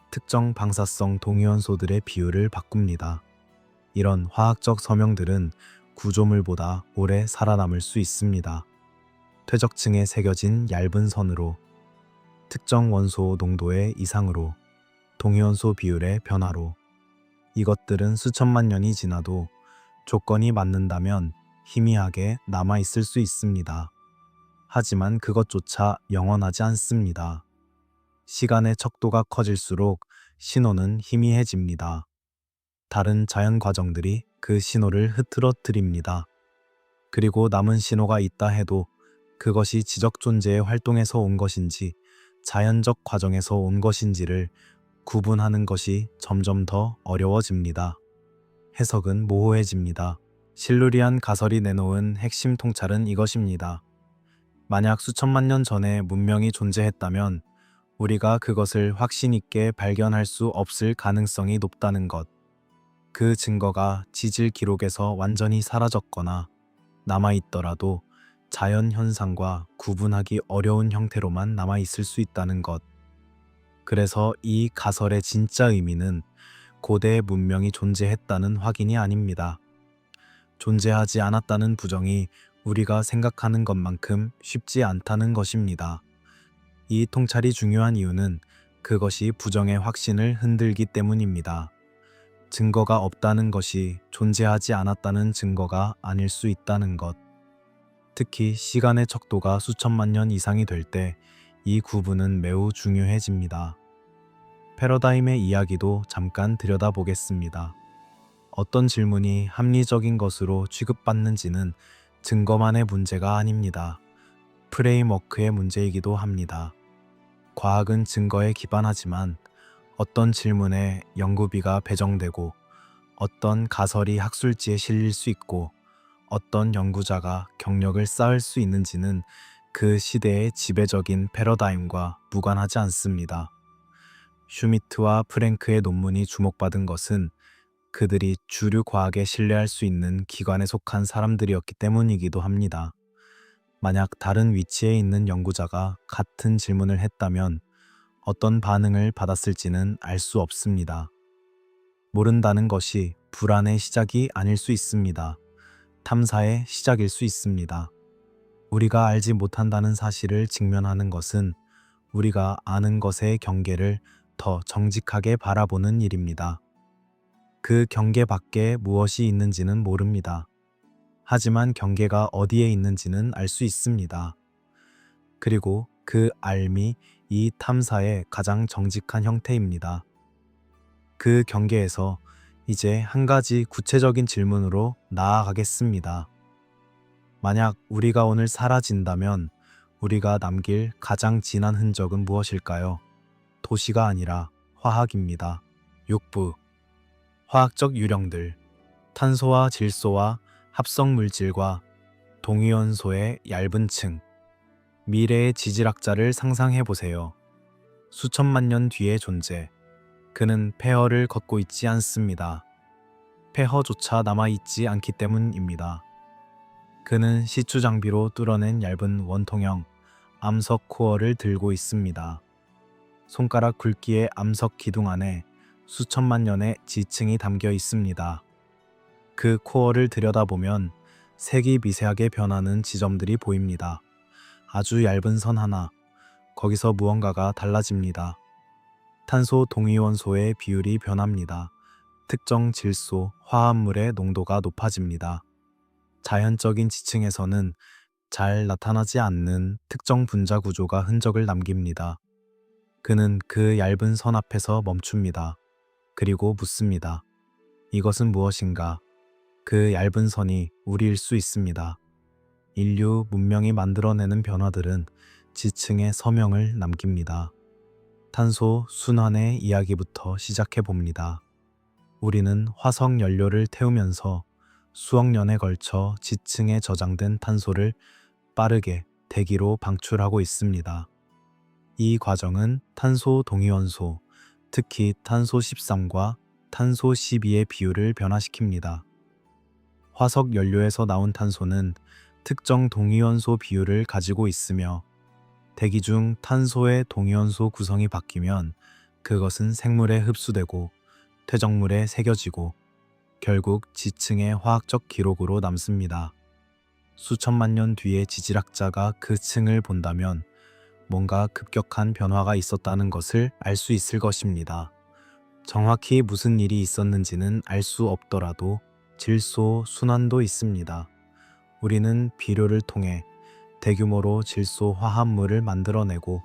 Speaker 1: 특정 방사성 동위원소들의 비율을 바꿉니다. 이런 화학적 서명들은 구조물보다 오래 살아남을 수 있습니다. 퇴적층에 새겨진 얇은 선으로, 특정 원소 농도의 이상으로, 동위원소 비율의 변화로. 이것들은 수천만 년이 지나도 조건이 맞는다면 희미하게 남아있을 수 있습니다. 하지만 그것조차 영원하지 않습니다. 시간의 척도가 커질수록 신호는 희미해집니다. 다른 자연 과정들이 그 신호를 흐트러뜨립니다. 그리고 남은 신호가 있다 해도 그것이 지적 존재의 활동에서 온 것인지 자연적 과정에서 온 것인지를 구분하는 것이 점점 더 어려워집니다. 해석은 모호해집니다. 실루리안 가설이 내놓은 핵심 통찰은 이것입니다. 만약 수천만 년 전에 문명이 존재했다면 우리가 그것을 확신 있게 발견할 수 없을 가능성이 높다는 것. 그 증거가 지질 기록에서 완전히 사라졌거나 남아있더라도 자연 현상과 구분하기 어려운 형태로만 남아있을 수 있다는 것. 그래서 이 가설의 진짜 의미는 고대 문명이 존재했다는 확인이 아닙니다. 존재하지 않았다는 부정이 우리가 생각하는 것만큼 쉽지 않다는 것입니다. 이 통찰이 중요한 이유는 그것이 부정의 확신을 흔들기 때문입니다. 증거가 없다는 것이 존재하지 않았다는 증거가 아닐 수 있다는 것. 특히 시간의 척도가 수천만 년 이상이 될 때 이 구분은 매우 중요해집니다. 패러다임의 이야기도 잠깐 들여다보겠습니다. 어떤 질문이 합리적인 것으로 취급받는지는 증거만의 문제가 아닙니다. 프레임워크의 문제이기도 합니다. 과학은 증거에 기반하지만 어떤 질문에 연구비가 배정되고 어떤 가설이 학술지에 실릴 수 있고 어떤 연구자가 경력을 쌓을 수 있는지는 그 시대의 지배적인 패러다임과 무관하지 않습니다. 슈미트와 프랭크의 논문이 주목받은 것은 그들이 주류 과학에 신뢰할 수 있는 기관에 속한 사람들이었기 때문이기도 합니다. 만약 다른 위치에 있는 연구자가 같은 질문을 했다면 어떤 반응을 받았을지는 알 수 없습니다. 모른다는 것이 불안의 시작이 아닐 수 있습니다. 탐사의 시작일 수 있습니다. 우리가 알지 못한다는 사실을 직면하는 것은 우리가 아는 것의 경계를 더 정직하게 바라보는 일입니다. 그 경계 밖에 무엇이 있는지는 모릅니다. 하지만 경계가 어디에 있는지는 알 수 있습니다. 그리고 그 알미 이 탐사의 가장 정직한 형태입니다. 그 경계에서 이제 한 가지 구체적인 질문으로 나아가겠습니다. 만약 우리가 오늘 사라진다면 우리가 남길 가장 진한 흔적은 무엇일까요? 도시가 아니라 화학입니다. 6부 화학적 유령들 탄소와 질소와 합성 물질과 동위원소의 얇은 층 미래의 지질학자를 상상해 보세요. 수천만 년 뒤의 존재. 그는 폐허를 걷고 있지 않습니다. 폐허조차 남아있지 않기 때문입니다. 그는 시추 장비로 뚫어낸 얇은 원통형 암석 코어를 들고 있습니다. 손가락 굵기의 암석 기둥 안에 수천만 년의 지층이 담겨 있습니다. 그 코어를 들여다보면 색이 미세하게 변하는 지점들이 보입니다. 아주 얇은 선 하나, 거기서 무언가가 달라집니다. 탄소 동위원소의 비율이 변합니다. 특정 질소, 화합물의 농도가 높아집니다. 자연적인 지층에서는 잘 나타나지 않는 특정 분자 구조가 흔적을 남깁니다. 그는 그 얇은 선 앞에서 멈춥니다. 그리고 묻습니다. 이것은 무엇인가? 그 얇은 선이 우리일 수 있습니다. 인류 문명이 만들어내는 변화들은 지층의 서명을 남깁니다. 탄소 순환의 이야기부터 시작해 봅니다. 우리는 화석 연료를 태우면서 수억 년에 걸쳐 지층에 저장된 탄소를 빠르게 대기로 방출하고 있습니다. 이 과정은 탄소 동위원소, 특히 탄소 13과 탄소 12의 비율을 변화시킵니다. 화석 연료에서 나온 탄소는 특정 동위원소 비율을 가지고 있으며 대기 중 탄소의 동위원소 구성이 바뀌면 그것은 생물에 흡수되고 퇴적물에 새겨지고 결국 지층의 화학적 기록으로 남습니다. 수천만 년 뒤에 지질학자가 그 층을 본다면 뭔가 급격한 변화가 있었다는 것을 알 수 있을 것입니다. 정확히 무슨 일이 있었는지는 알 수 없더라도 질소 순환도 있습니다. 우리는 비료를 통해 대규모로 질소 화합물을 만들어내고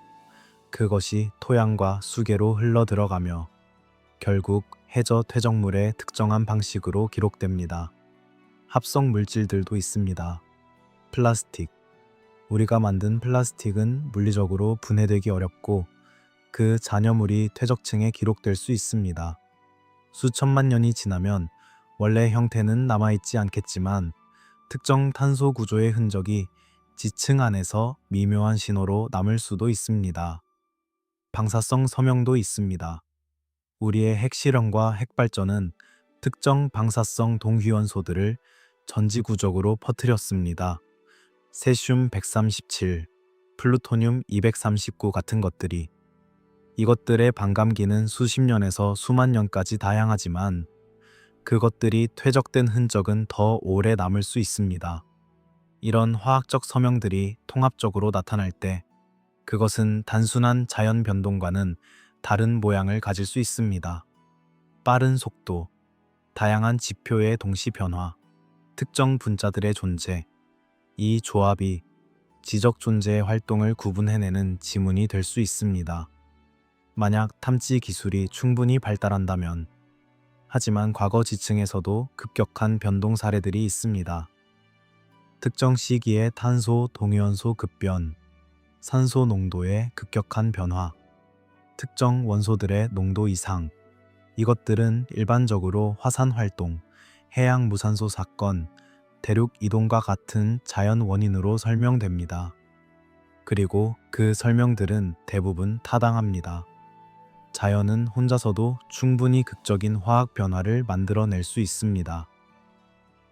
Speaker 1: 그것이 토양과 수계로 흘러 들어가며 결국 해저 퇴적물의 특정한 방식으로 기록됩니다. 합성 물질들도 있습니다. 플라스틱. 우리가 만든 플라스틱은 물리적으로 분해되기 어렵고 그 잔여물이 퇴적층에 기록될 수 있습니다. 수천만 년이 지나면 원래 형태는 남아있지 않겠지만 특정 탄소 구조의 흔적이 지층 안에서 미묘한 신호로 남을 수도 있습니다. 방사성 섬용도 있습니다. 우리의 핵실험과 핵발전은 특정 방사성 동위원소들을 전지구적으로 퍼뜨렸습니다. 세슘 137, 플루토늄 239 같은 것들이. 이것들의 반감기는 수십 년에서 수만 년까지 다양하지만 그것들이 퇴적된 흔적은 더 오래 남을 수 있습니다. 이런 화학적 서명들이 통합적으로 나타날 때 그것은 단순한 자연 변동과는 다른 모양을 가질 수 있습니다. 빠른 속도, 다양한 지표의 동시 변화, 특정 분자들의 존재, 이 조합이 지적 존재의 활동을 구분해내는 지문이 될 수 있습니다. 만약 탐지 기술이 충분히 발달한다면, 하지만 과거 지층에서도 급격한 변동 사례들이 있습니다. 특정 시기의 탄소 동위원소 급변, 산소 농도의 급격한 변화, 특정 원소들의 농도 이상, 이것들은 일반적으로 화산 활동, 해양 무산소 사건, 대륙 이동과 같은 자연 원인으로 설명됩니다. 그리고 그 설명들은 대부분 타당합니다. 자연은 혼자서도 충분히 극적인 화학 변화를 만들어낼 수 있습니다.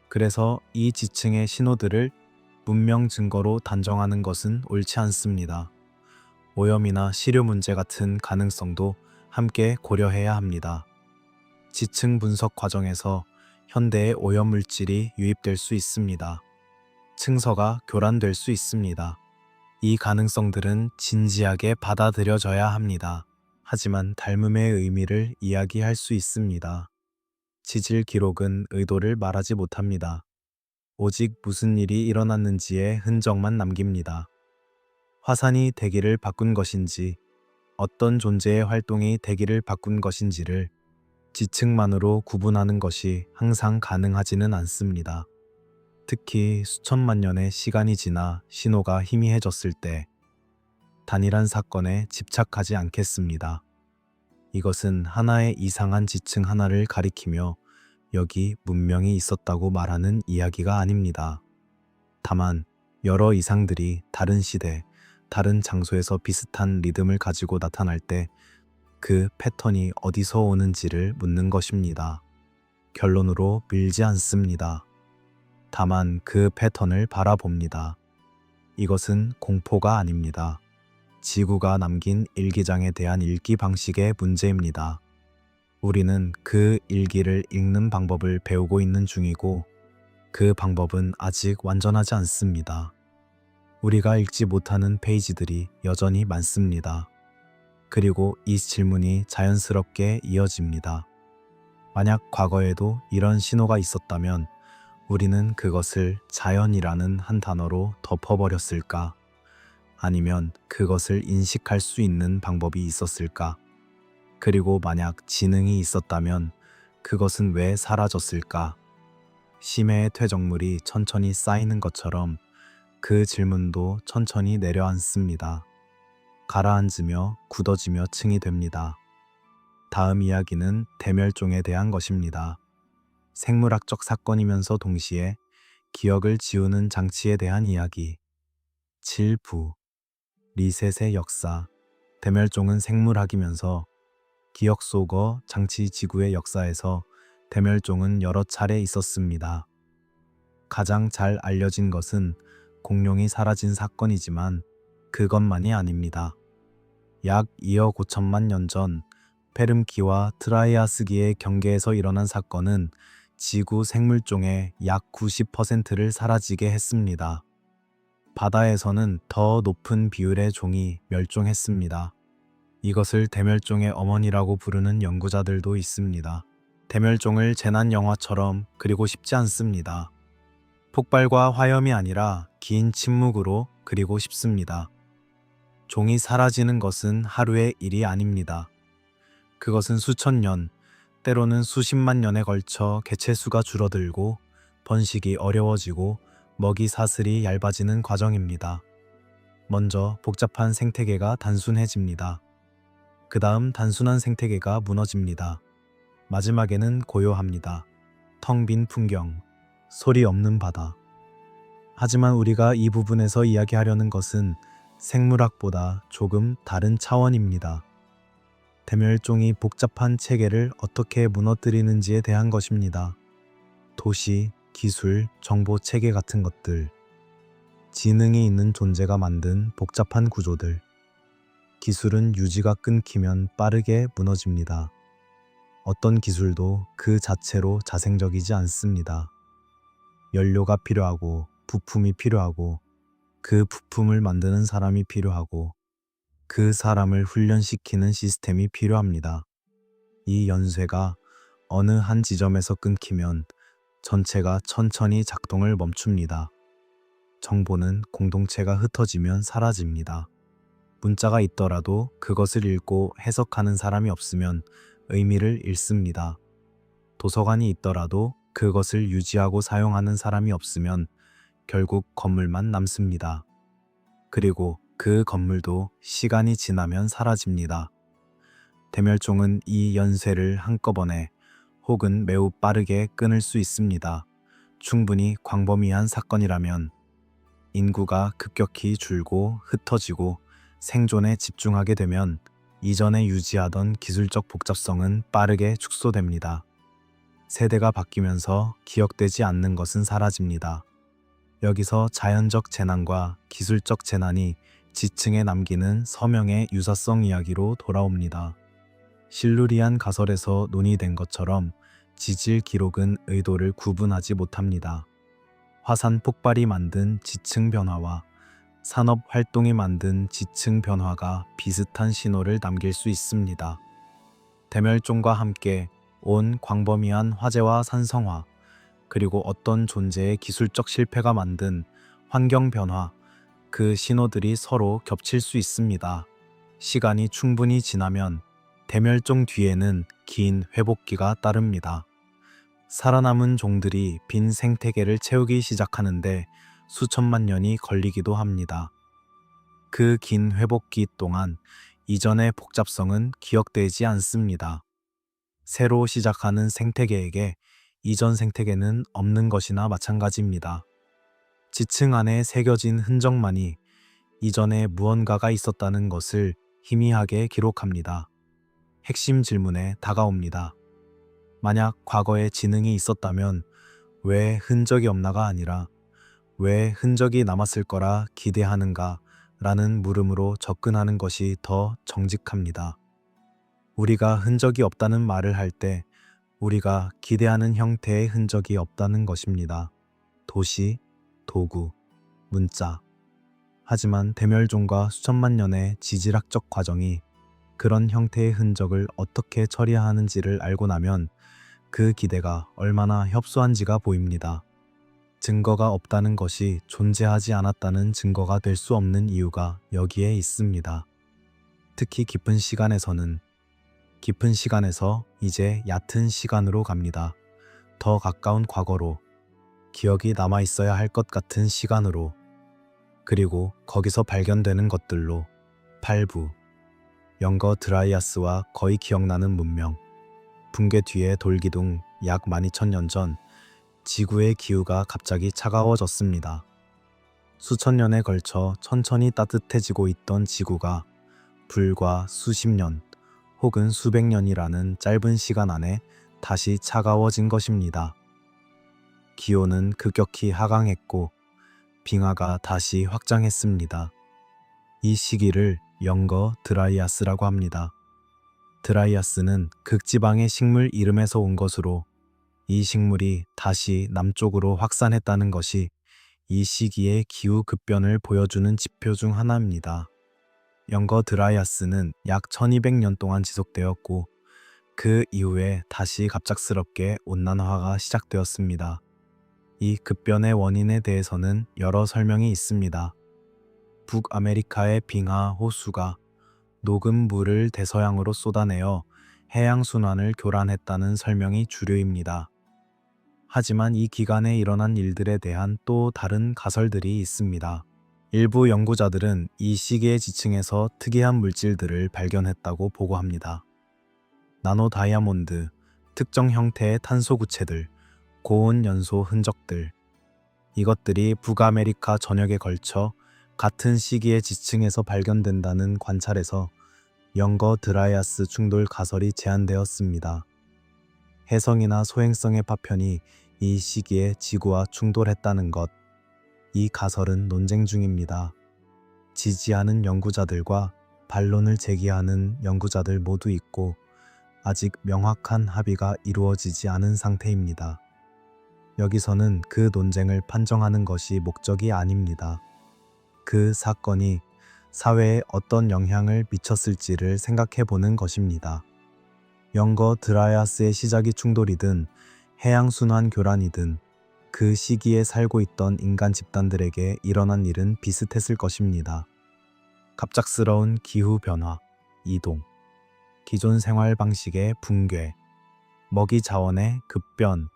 Speaker 1: 그래서 이 지층의 신호들을 문명 증거로 단정하는 것은 옳지 않습니다. 오염이나 시료 문제 같은 가능성도 함께 고려해야 합니다. 지층 분석 과정에서 현대의 오염 물질이 유입될 수 있습니다. 층서가 교란될 수 있습니다. 이 가능성들은 진지하게 받아들여져야 합니다. 하지만 닮음의 의미를 이야기할 수 있습니다. 지질 기록은 의도를 말하지 못합니다. 오직 무슨 일이 일어났는지의 흔적만 남깁니다. 화산이 대기를 바꾼 것인지, 어떤 존재의 활동이 대기를 바꾼 것인지를 지층만으로 구분하는 것이 항상 가능하지는 않습니다. 특히 수천만 년의 시간이 지나 신호가 희미해졌을 때 단일한 사건에 집착하지 않겠습니다. 이것은 하나의 이상한 지층 하나를 가리키며 여기 문명이 있었다고 말하는 이야기가 아닙니다. 다만 여러 이상들이 다른 시대, 다른 장소에서 비슷한 리듬을 가지고 나타날 때 그 패턴이 어디서 오는지를 묻는 것입니다. 결론으로 밀지 않습니다. 다만 그 패턴을 바라봅니다. 이것은 공포가 아닙니다. 지구가 남긴 일기장에 대한 읽기 방식의 문제입니다. 우리는 그 일기를 읽는 방법을 배우고 있는 중이고 그 방법은 아직 완전하지 않습니다. 우리가 읽지 못하는 페이지들이 여전히 많습니다. 그리고 이 질문이 자연스럽게 이어집니다. 만약 과거에도 이런 신호가 있었다면 우리는 그것을 자연이라는 한 단어로 덮어버렸을까? 아니면 그것을 인식할 수 있는 방법이 있었을까? 그리고 만약 지능이 있었다면 그것은 왜 사라졌을까? 심해의 퇴적물이 천천히 쌓이는 것처럼 그 질문도 천천히 내려앉습니다. 가라앉으며 굳어지며 층이 됩니다. 다음 이야기는 대멸종에 대한 것입니다. 생물학적 사건이면서 동시에 기억을 지우는 장치에 대한 이야기. 질부, 리셋의 역사. 대멸종은 생물학이면서 기억 속어 장치 지구의 역사에서 대멸종은 여러 차례 있었습니다. 가장 잘 알려진 것은 공룡이 사라진 사건이지만 그것만이 아닙니다. 약 2억 5천만 년 전 페름키와 트라이아스기의 경계에서 일어난 사건은 지구 생물종의 약 90%를 사라지게 했습니다. 바다에서는 더 높은 비율의 종이 멸종했습니다. 이것을 대멸종의 어머니라고 부르는 연구자들도 있습니다. 대멸종을 재난 영화처럼 그리고 싶지 않습니다. 폭발과 화염이 아니라 긴 침묵으로 그리고 싶습니다. 종이 사라지는 것은 하루의 일이 아닙니다. 그것은 수천 년, 때로는 수십만 년에 걸쳐 개체수가 줄어들고 번식이 어려워지고 먹이 사슬이 얇아지는 과정입니다. 먼저 복잡한 생태계가 단순해집니다. 그 다음 단순한 생태계가 무너집니다. 마지막에는 고요합니다. 텅 빈 풍경, 소리 없는 바다. 하지만 우리가 이 부분에서 이야기하려는 것은 생물학보다 조금 다른 차원입니다. 대멸종이 복잡한 체계를 어떻게 무너뜨리는지에 대한 것입니다. 도시, 기술, 정보 체계 같은 것들. 지능이 있는 존재가 만든 복잡한 구조들. 기술은 유지가 끊기면 빠르게 무너집니다. 어떤 기술도 그 자체로 자생적이지 않습니다. 연료가 필요하고 부품이 필요하고 그 부품을 만드는 사람이 필요하고 그 사람을 훈련시키는 시스템이 필요합니다. 이 연쇄가 어느 한 지점에서 끊기면 전체가 천천히 작동을 멈춥니다. 정보는 공동체가 흩어지면 사라집니다. 문자가 있더라도 그것을 읽고 해석하는 사람이 없으면 의미를 잃습니다. 도서관이 있더라도 그것을 유지하고 사용하는 사람이 없으면 결국 건물만 남습니다. 그리고 그 건물도 시간이 지나면 사라집니다. 대멸종은 이 연쇄를 한꺼번에 혹은 매우 빠르게 끊을 수 있습니다. 충분히 광범위한 사건이라면 인구가 급격히 줄고 흩어지고 생존에 집중하게 되면 이전에 유지하던 기술적 복잡성은 빠르게 축소됩니다. 세대가 바뀌면서 기억되지 않는 것은 사라집니다. 여기서 자연적 재난과 기술적 재난이 지층에 남기는 서명의 유사성 이야기로 돌아옵니다. 실루리안 가설에서 논의된 것처럼 지질 기록은 의도를 구분하지 못합니다. 화산 폭발이 만든 지층 변화와 산업 활동이 만든 지층 변화가 비슷한 신호를 남길 수 있습니다. 대멸종과 함께 온 광범위한 화재와 산성화, 그리고 어떤 존재의 기술적 실패가 만든 환경 변화, 그 신호들이 서로 겹칠 수 있습니다. 시간이 충분히 지나면 대멸종 뒤에는 긴 회복기가 따릅니다. 살아남은 종들이 빈 생태계를 채우기 시작하는데 수천만 년이 걸리기도 합니다. 그 긴 회복기 동안 이전의 복잡성은 기억되지 않습니다. 새로 시작하는 생태계에게 이전 생태계는 없는 것이나 마찬가지입니다. 지층 안에 새겨진 흔적만이 이전에 무언가가 있었다는 것을 희미하게 기록합니다. 핵심 질문에 다가옵니다. 만약 과거에 지능이 있었다면 왜 흔적이 없나가 아니라 왜 흔적이 남았을 거라 기대하는가 라는 물음으로 접근하는 것이 더 정직합니다. 우리가 흔적이 없다는 말을 할 때 우리가 기대하는 형태의 흔적이 없다는 것입니다. 도시, 도구, 문자. 하지만 대멸종과 수천만 년의 지질학적 과정이 그런 형태의 흔적을 어떻게 처리하는지를 알고 나면 그 기대가 얼마나 협소한지가 보입니다. 증거가 없다는 것이 존재하지 않았다는 증거가 될 수 없는 이유가 여기에 있습니다. 특히 깊은 시간에서 이제 얕은 시간으로 갑니다. 더 가까운 과거로, 기억이 남아있어야 할 것 같은 시간으로, 그리고 거기서 발견되는 것들로, 발부, 영거 드라이아스와 거의 기억나는 문명, 붕괴 뒤의 돌기둥 약 12,000년 전 지구의 기후가 갑자기 차가워졌습니다. 수천 년에 걸쳐 천천히 따뜻해지고 있던 지구가 불과 수십 년 혹은 수백 년이라는 짧은 시간 안에 다시 차가워진 것입니다. 기온은 급격히 하강했고 빙하가 다시 확장했습니다. 이 시기를 영거 드라이아스라고 합니다. 드라이아스는 극지방의 식물 이름에서 온 것으로 이 식물이 다시 남쪽으로 확산했다는 것이 이 시기의 기후 급변을 보여주는 지표 중 하나입니다. 영거 드라이아스는 약 1200년 동안 지속되었고 그 이후에 다시 갑작스럽게 온난화가 시작되었습니다. 이 급변의 원인에 대해서는 여러 설명이 있습니다. 북아메리카의 빙하 호수가 녹은 물을 대서양으로 쏟아내어 해양 순환을 교란했다는 설명이 주류입니다. 하지만 이 기간에 일어난 일들에 대한 또 다른 가설들이 있습니다. 일부 연구자들은 이 시기의 지층에서 특이한 물질들을 발견했다고 보고합니다. 나노 다이아몬드, 특정 형태의 탄소 구체들, 고온 연소 흔적들. 이것들이 북아메리카 전역에 걸쳐 같은 시기의 지층에서 발견된다는 관찰에서 영거 드라이아스 충돌 가설이 제안되었습니다. 혜성이나 소행성의 파편이 이 시기에 지구와 충돌했다는 것. 이 가설은 논쟁 중입니다. 지지하는 연구자들과 반론을 제기하는 연구자들 모두 있고 아직 명확한 합의가 이루어지지 않은 상태입니다. 여기서는 그 논쟁을 판정하는 것이 목적이 아닙니다. 그 사건이 사회에 어떤 영향을 미쳤을지를 생각해 보는 것입니다. 영거 드라이아스의 시작이 충돌이든 해양순환 교란이든 그 시기에 살고 있던 인간 집단들에게 일어난 일은 비슷했을 것입니다. 갑작스러운 기후 변화, 이동, 기존 생활 방식의 붕괴, 먹이 자원의 급변,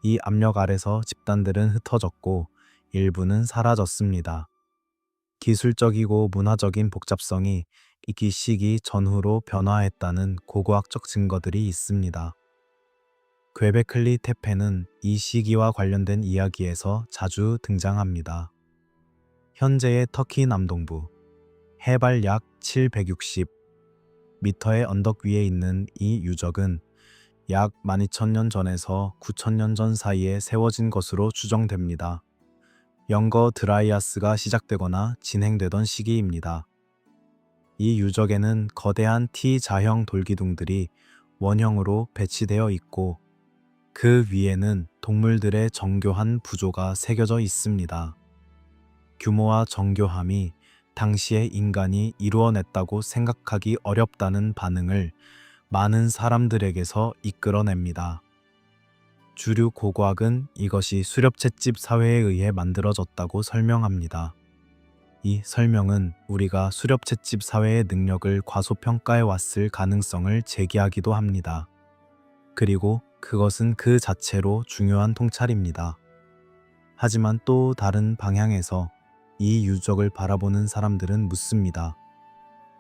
Speaker 1: 이 압력 아래서 집단들은 흩어졌고 일부는 사라졌습니다. 기술적이고 문화적인 복잡성이 이 시기 전후로 변화했다는 고고학적 증거들이 있습니다. 괴베클리 테페는 이 시기와 관련된 이야기에서 자주 등장합니다. 현재의 터키 남동부, 해발 약 760m의 언덕 위에 있는 이 유적은 약 12,000년 전에서 9,000년 전 사이에 세워진 것으로 추정됩니다. 영거 드라이아스가 시작되거나 진행되던 시기입니다. 이 유적에는 거대한 T자형 돌기둥들이 원형으로 배치되어 있고 그 위에는 동물들의 정교한 부조가 새겨져 있습니다. 규모와 정교함이 당시의 인간이 이루어냈다고 생각하기 어렵다는 반응을 많은 사람들에게서 이끌어냅니다. 주류 고고학은 이것이 수렵채집 사회에 의해 만들어졌다고 설명합니다. 이 설명은 우리가 수렵채집 사회의 능력을 과소평가해 왔을 가능성을 제기하기도 합니다. 그리고 그것은 그 자체로 중요한 통찰입니다. 하지만 또 다른 방향에서 이 유적을 바라보는 사람들은 묻습니다.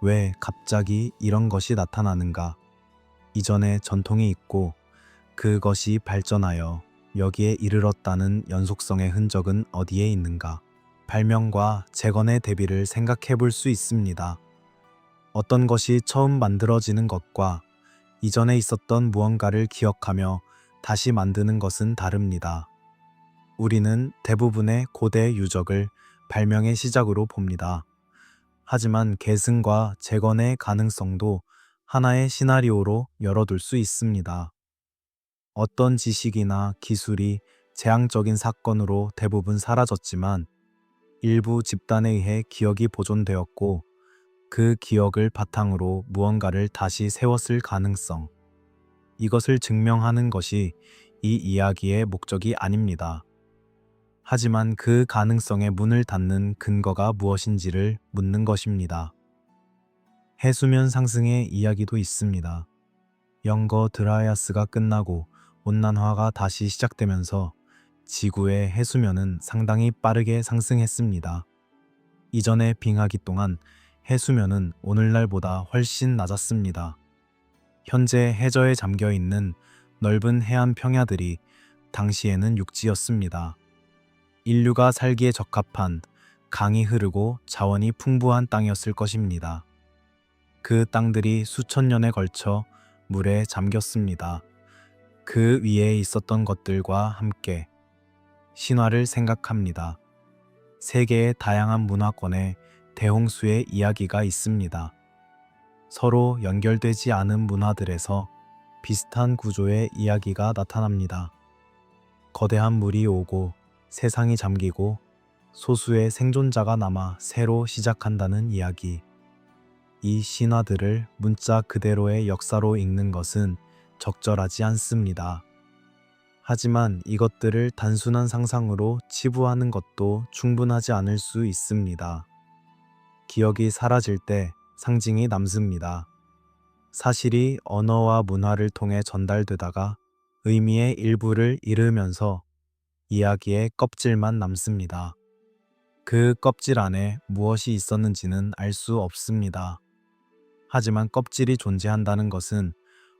Speaker 1: 왜 갑자기 이런 것이 나타나는가? 이전에 전통이 있고 그것이 발전하여 여기에 이르렀다는 연속성의 흔적은 어디에 있는가? 발명과 재건의 대비를 생각해 볼 수 있습니다. 어떤 것이 처음 만들어지는 것과 이전에 있었던 무언가를 기억하며 다시 만드는 것은 다릅니다. 우리는 대부분의 고대 유적을 발명의 시작으로 봅니다. 하지만 계승과 재건의 가능성도 하나의 시나리오로 열어둘 수 있습니다. 어떤 지식이나 기술이 재앙적인 사건으로 대부분 사라졌지만 일부 집단에 의해 기억이 보존되었고 그 기억을 바탕으로 무언가를 다시 세웠을 가능성. 이것을 증명하는 것이 이 이야기의 목적이 아닙니다. 하지만 그 가능성의 문을 닫는 근거가 무엇인지를 묻는 것입니다. 해수면 상승의 이야기도 있습니다. 영거 드라이아스가 끝나고 온난화가 다시 시작되면서 지구의 해수면은 상당히 빠르게 상승했습니다. 이전의 빙하기 동안 해수면은 오늘날보다 훨씬 낮았습니다. 현재 해저에 잠겨 있는 넓은 해안 평야들이 당시에는 육지였습니다. 인류가 살기에 적합한 강이 흐르고 자원이 풍부한 땅이었을 것입니다. 그 땅들이 수천 년에 걸쳐 물에 잠겼습니다. 그 위에 있었던 것들과 함께 신화를 생각합니다. 세계의 다양한 문화권에 대홍수의 이야기가 있습니다. 서로 연결되지 않은 문화들에서 비슷한 구조의 이야기가 나타납니다. 거대한 물이 오고 세상이 잠기고 소수의 생존자가 남아 새로 시작한다는 이야기. 이 신화들을 문자 그대로의 역사로 읽는 것은 적절하지 않습니다. 하지만 이것들을 단순한 상상으로 치부하는 것도 충분하지 않을 수 있습니다. 기억이 사라질 때 상징이 남습니다. 사실이 언어와 문화를 통해 전달되다가 의미의 일부를 잃으면서 이야기의 껍질만 남습니다. 그 껍질 안에 무엇이 있었는지는 알 수 없습니다. 하지만 껍질이 존재한다는 것은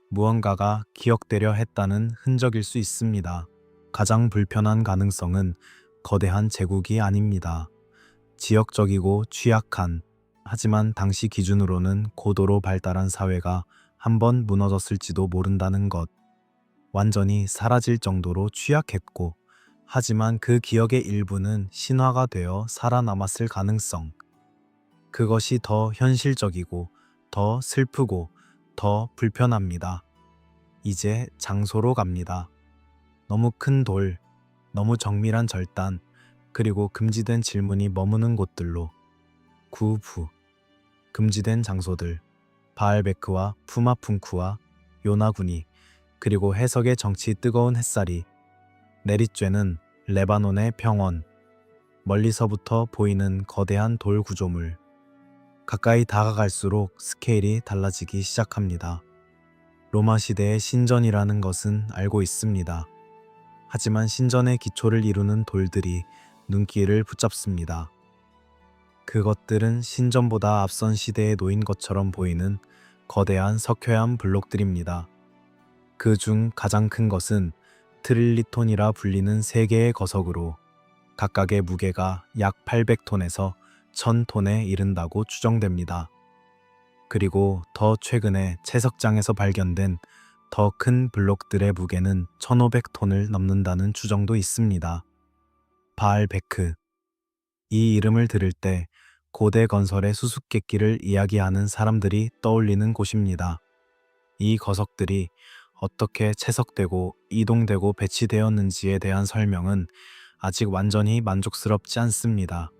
Speaker 1: 무언가가 기억되려 했다는 흔적일 수 있습니다. 가장 불편한 가능성은 거대한 제국이 아닙니다. 지역적이고 취약한, 하지만 당시 기준으로는 고도로 발달한 사회가 한번 무너졌을지도 모른다는 것. 완전히 사라질 정도로 취약했고, 하지만 그 기억의 일부는 신화가 되어 살아남았을 가능성. 그것이 더 현실적이고, 더 슬프고, 더 불편합니다. 이제 장소로 갑니다. 너무 큰 돌, 너무 정밀한 절단, 그리고 금지된 질문이 머무는 곳들로. 구부, 금지된 장소들, 바알베크와 푸마풍쿠와 요나구니, 그리고 해석의 정치 뜨거운 햇살이. 네릿죄는 레바논의 평원, 멀리서부터 보이는 거대한 돌 구조물. 가까이 다가갈수록 스케일이 달라지기 시작합니다. 로마 시대의 신전이라는 것은 알고 있습니다. 하지만 신전의 기초를 이루는 돌들이 눈길을 붙잡습니다. 그것들은 신전보다 앞선 시대에 놓인 것처럼 보이는 거대한 석회암 블록들입니다. 그 중 가장 큰 것은 트릴리톤이라 불리는 3개의 거석으로 각각의 무게가 약 800톤에서 1000톤에 이른다고 추정됩니다. 그리고 더 최근에 채석장에서 발견된 더 큰 블록들의 무게는 1500톤을 넘는다는 추정도 있습니다. 바알베크. 이 이름을 들을 때 고대 건설의 수수께끼를 이야기하는 사람들이 떠올리는 곳입니다. 이 거석들이 어떻게 채석되고 이동되고 배치되었는지에 대한 설명은 아직 완전히 만족스럽지 않습니다.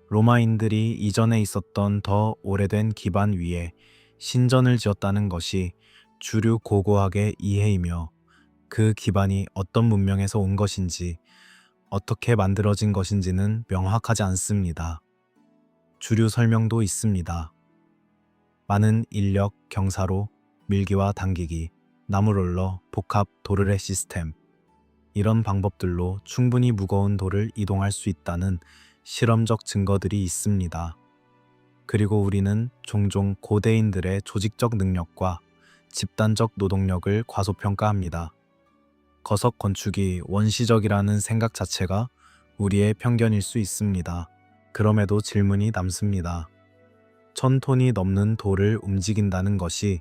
Speaker 1: 로마인들이 이전에 있었던 더 오래된 기반 위에 신전을 지었다는 것이 주류 고고학의 이해이며, 그 기반이 어떤 문명에서 온 것인지, 어떻게 만들어진 것인지는 명확하지 않습니다. 주류 설명도 있습니다. 많은 인력, 경사로, 밀기와 당기기, 나무롤러, 복합 도르래 시스템, 이런 방법들로 충분히 무거운 돌을 이동할 수 있다는 실험적 증거들이 있습니다. 그리고 우리는 종종 고대인들의 조직적 능력과 집단적 노동력을 과소평가합니다. 거석 건축이 원시적이라는 생각 자체가 우리의 편견일 수 있습니다. 그럼에도 질문이 남습니다. 1000톤이 넘는 돌을 움직인다는 것이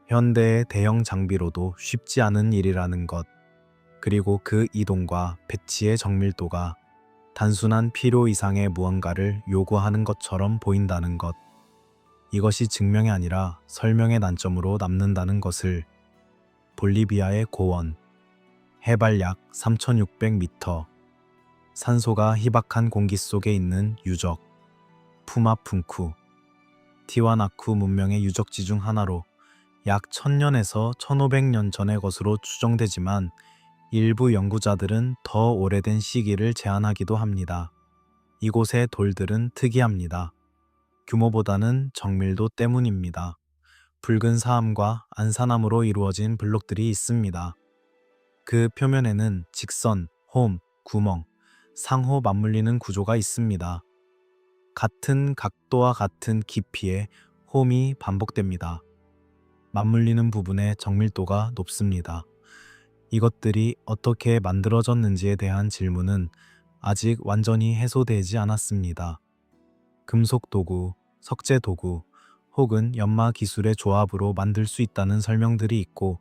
Speaker 1: 현대의 대형 장비로도 쉽지 않은 일이라는 것, 그리고 그 이동과 배치의 정밀도가 단순한 필요 이상의 무언가를 요구하는 것처럼 보인다는 것, 이것이 증명이 아니라 설명의 난점으로 남는다는 것을. 볼리비아의 고원, 해발 약 3600m, 산소가 희박한 공기 속에 있는 유적, 푸마풍쿠, 티와나쿠 문명의 유적지 중 하나로 약 1000년에서 1500년 전의 것으로 추정되지만, 일부 연구자들은 더 오래된 시기를 제안하기도 합니다. 이곳의 돌들은 특이합니다. 규모보다는 정밀도 때문입니다. 붉은 사암과 안산암으로 이루어진 블록들이 있습니다. 그 표면에는 직선, 홈, 구멍, 상호 맞물리는 구조가 있습니다. 같은 각도와 같은 깊이의 홈이 반복됩니다. 맞물리는 부분의 정밀도가 높습니다. 이것들이 어떻게 만들어졌는지에 대한 질문은 아직 완전히 해소되지 않았습니다. 금속 도구, 석재 도구, 혹은 연마 기술의 조합으로 만들 수 있다는 설명들이 있고,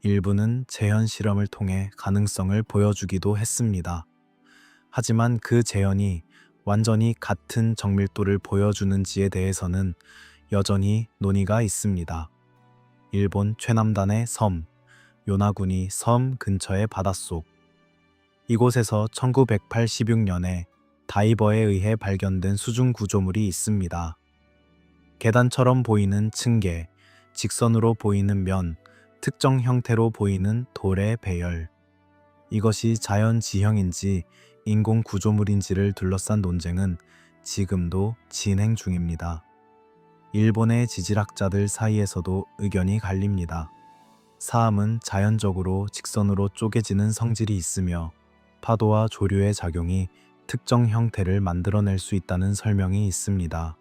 Speaker 1: 일부는 재현 실험을 통해 가능성을 보여주기도 했습니다. 하지만 그 재현이 완전히 같은 정밀도를 보여주는지에 대해서는 여전히 논의가 있습니다. 일본 최남단의 섬, 요나구니 섬 근처의 바닷속. 이곳에서 1986년에 다이버에 의해 발견된 수중 구조물이 있습니다. 계단처럼 보이는 층계, 직선으로 보이는 면, 특정 형태로 보이는 돌의 배열. 이것이 자연 지형인지 인공 구조물인지를 둘러싼 논쟁은 지금도 진행 중입니다. 일본의 지질학자들 사이에서도 의견이 갈립니다. 사암은 자연적으로 직선으로 쪼개지는 성질이 있으며, 파도와 조류의 작용이 특정 형태를 만들어낼 수 있다는 설명이 있습니다.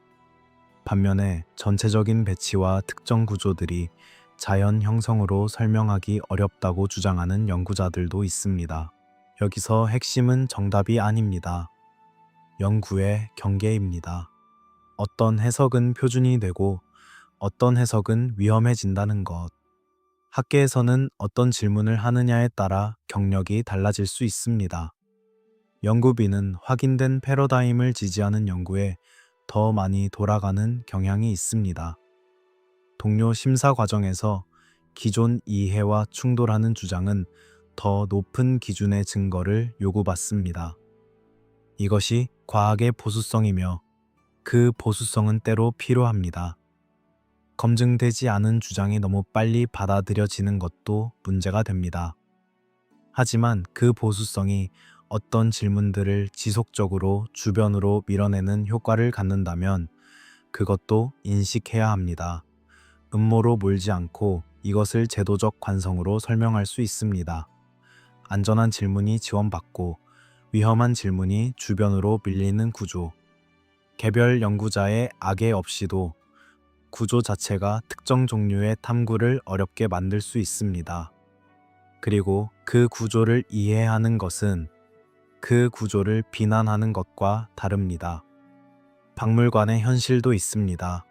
Speaker 1: 반면에 전체적인 배치와 특정 구조들이 자연 형성으로 설명하기 어렵다고 주장하는 연구자들도 있습니다. 여기서 핵심은 정답이 아닙니다. 연구의 경계입니다. 어떤 해석은 표준이 되고 어떤 해석은 위험해진다는 것. 학계에서는 어떤 질문을 하느냐에 따라 경력이 달라질 수 있습니다. 연구비는 확인된 패러다임을 지지하는 연구에 더 많이 돌아가는 경향이 있습니다. 동료 심사 과정에서 기존 이해와 충돌하는 주장은 더 높은 기준의 증거를 요구받습니다. 이것이 과학의 보수성이며 그 보수성은 때로 필요합니다. 검증되지 않은 주장이 너무 빨리 받아들여지는 것도 문제가 됩니다. 하지만 그 보수성이 어떤 질문들을 지속적으로 주변으로 밀어내는 효과를 갖는다면 그것도 인식해야 합니다. 음모로 몰지 않고 이것을 제도적 관성으로 설명할 수 있습니다. 안전한 질문이 지원받고 위험한 질문이 주변으로 밀리는 구조. 개별 연구자의 악의 없이도 구조 자체가 특정 종류의 탐구를 어렵게 만들 수 있습니다. 그리고 그 구조를 이해하는 것은 그 구조를 비난하는 것과 다릅니다. 박물관의 현실도 있습니다.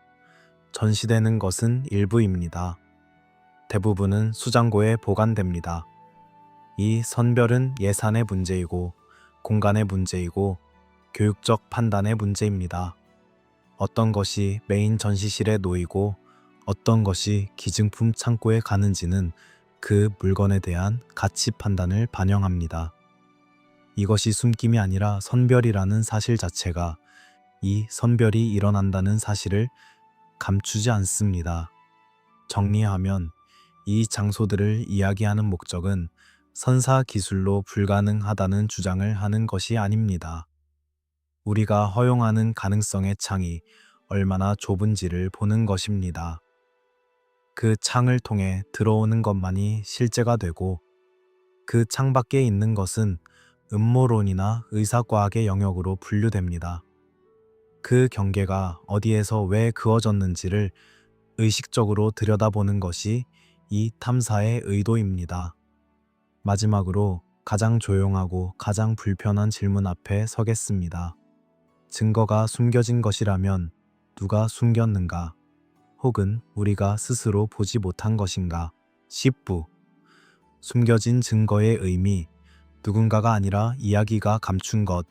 Speaker 1: 전시되는 것은 일부입니다. 대부분은 수장고에 보관됩니다. 이 선별은 예산의 문제이고 공간의 문제이고 교육적 판단의 문제입니다. 어떤 것이 메인 전시실에 놓이고 어떤 것이 기증품 창고에 가는지는 그 물건에 대한 가치 판단을 반영합니다. 이것이 숨김이 아니라 선별이라는 사실 자체가 이 선별이 일어난다는 사실을 감추지 않습니다. 정리하면 이 장소들을 이야기하는 목적은 선사 기술로 불가능하다는 주장을 하는 것이 아닙니다. 우리가 허용하는 가능성의 창이 얼마나 좁은지를 보는 것입니다. 그 창을 통해 들어오는 것만이 실제가 되고 그 창밖에 있는 것은 음모론이나 의사과학의 영역으로 분류됩니다. 그 경계가 어디에서 왜 그어졌는지를 의식적으로 들여다보는 것이 이 탐사의 의도입니다. 마지막으로 가장 조용하고 가장 불편한 질문 앞에 서겠습니다. 증거가 숨겨진 것이라면 누가 숨겼는가? 혹은 우리가 스스로 보지 못한 것인가? 10부. 숨겨진 증거의 의미. 누군가가 아니라 이야기가 감춘 것.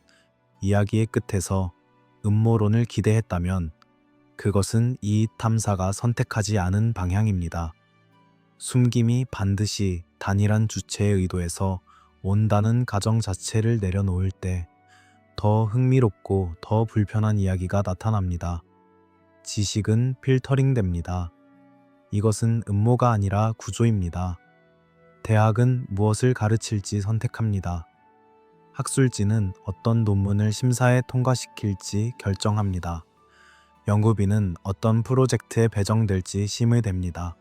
Speaker 1: 이야기의 끝에서 음모론을 기대했다면 그것은 이 탐사가 선택하지 않은 방향입니다. 숨김이 반드시 단일한 주체의 의도에서 온다는 가정 자체를 내려놓을 때 더 흥미롭고 더 불편한 이야기가 나타납니다. 지식은 필터링 됩니다. 이것은 음모가 아니라 구조입니다. 대학은 무엇을 가르칠지 선택합니다. 학술지는 어떤 논문을 심사에 통과시킬지 결정합니다. 연구비는 어떤 프로젝트에 배정될지 심의 됩니다.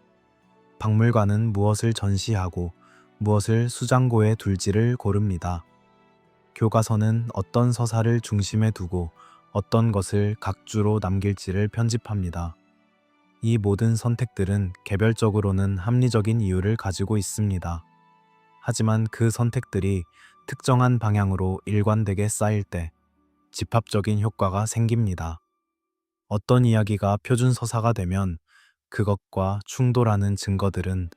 Speaker 1: 박물관은 무엇을 전시하고 무엇을 수장고에 둘지를 고릅니다. 교과서는 어떤 서사를 중심에 두고 어떤 것을 각주로 남길지를 편집합니다. 이 모든 선택들은 개별적으로는 합리적인 이유를 가지고 있습니다. 하지만 그 선택들이 특정한 방향으로 일관되게 쌓일 때 집합적인 효과가 생깁니다. 어떤 이야기가 표준 서사가 되면 그것과 충돌하는 증거들은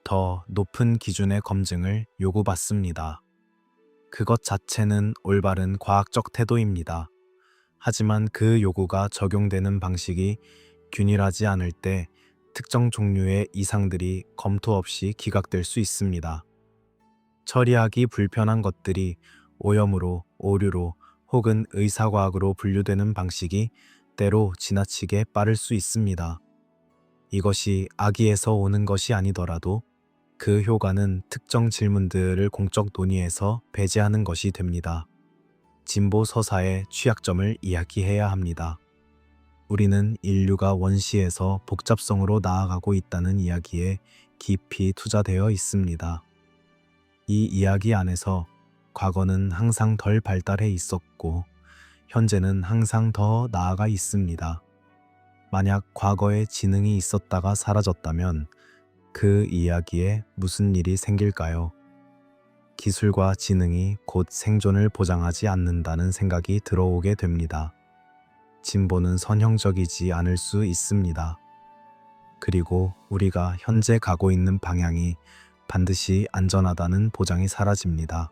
Speaker 1: 더 높은 기준의 검증을 요구받습니다. 그것 자체는 올바른 과학적 태도입니다. 하지만 그 요구가 적용되는 방식이 균일하지 않을 때 특정 종류의 이상들이 검토 없이 기각될 수 있습니다. 처리하기 불편한 것들이 오염으로, 오류로 혹은 의사과학으로 분류되는 방식이 때로 지나치게 빠를 수 있습니다. 이것이 악의에서 오는 것이 아니더라도 그 효과는 특정 질문들을 공적 논의에서 배제하는 것이 됩니다. 진보 서사의 취약점을 이야기해야 합니다. 우리는 인류가 원시에서 복잡성으로 나아가고 있다는 이야기에 깊이 투자되어 있습니다. 이 이야기 안에서 과거는 항상 덜 발달해 있었고 현재는 항상 더 나아가 있습니다. 만약 과거에 지능이 있었다가 사라졌다면 그 이야기에 무슨 일이 생길까요? 기술과 지능이 곧 생존을 보장하지 않는다는 생각이 들어오게 됩니다. 진보는 선형적이지 않을 수 있습니다. 그리고 우리가 현재 가고 있는 방향이 반드시 안전하다는 보장이 사라집니다.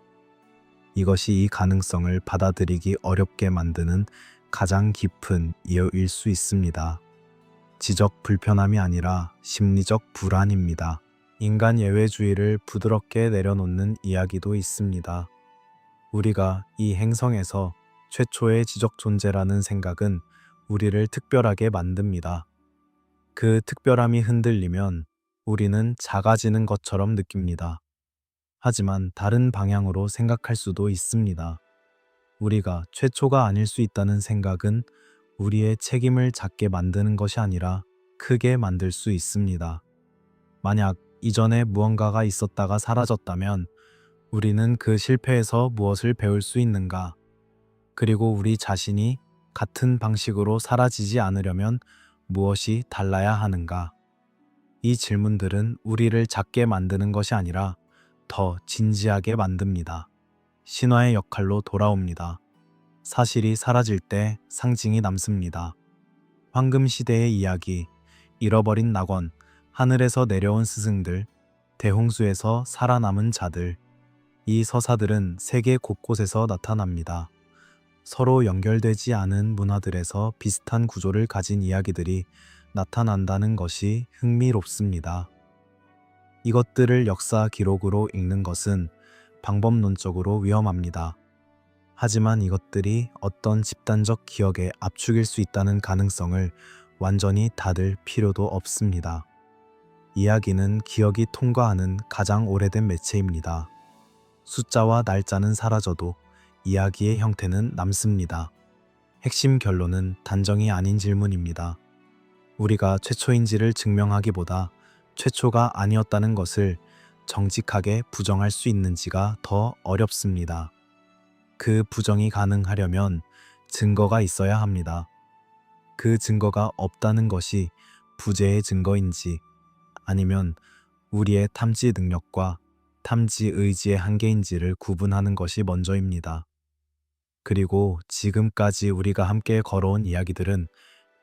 Speaker 1: 이것이 이 가능성을 받아들이기 어렵게 만드는 가장 깊은 이유일 수 있습니다. 지적 불편함이 아니라 심리적 불안입니다. 인간 예외주의를 부드럽게 내려놓는 이야기도 있습니다. 우리가 이 행성에서 최초의 지적 존재라는 생각은 우리를 특별하게 만듭니다. 그 특별함이 흔들리면 우리는 작아지는 것처럼 느낍니다. 하지만 다른 방향으로 생각할 수도 있습니다. 우리가 최초가 아닐 수 있다는 생각은 우리의 책임을 작게 만드는 것이 아니라 크게 만들 수 있습니다. 만약 이전에 무언가가 있었다가 사라졌다면 우리는 그 실패에서 무엇을 배울 수 있는가? 그리고 우리 자신이 같은 방식으로 사라지지 않으려면 무엇이 달라야 하는가? 이 질문들은 우리를 작게 만드는 것이 아니라 더 진지하게 만듭니다. 신화의 역할로 돌아옵니다. 사실이 사라질 때 상징이 남습니다. 황금 시대의 이야기, 잃어버린 낙원, 하늘에서 내려온 스승들, 대홍수에서 살아남은 자들. 이 서사들은 세계 곳곳에서 나타납니다. 서로 연결되지 않은 문화들에서 비슷한 구조를 가진 이야기들이 나타난다는 것이 흥미롭습니다. 이것들을 역사 기록으로 읽는 것은 방법론적으로 위험합니다. 하지만 이것들이 어떤 집단적 기억의 압축일 수 있다는 가능성을 완전히 닫을 필요도 없습니다. 이야기는 기억이 통과하는 가장 오래된 매체입니다. 숫자와 날짜는 사라져도 이야기의 형태는 남습니다. 핵심 결론은 단정이 아닌 질문입니다. 우리가 최초인지를 증명하기보다 최초가 아니었다는 것을 정직하게 부정할 수 있는지가 더 어렵습니다. 그 부정이 가능하려면 증거가 있어야 합니다. 그 증거가 없다는 것이 부재의 증거인지 아니면 우리의 탐지 능력과 탐지 의지의 한계인지를 구분하는 것이 먼저입니다. 그리고 지금까지 우리가 함께 걸어온 이야기들은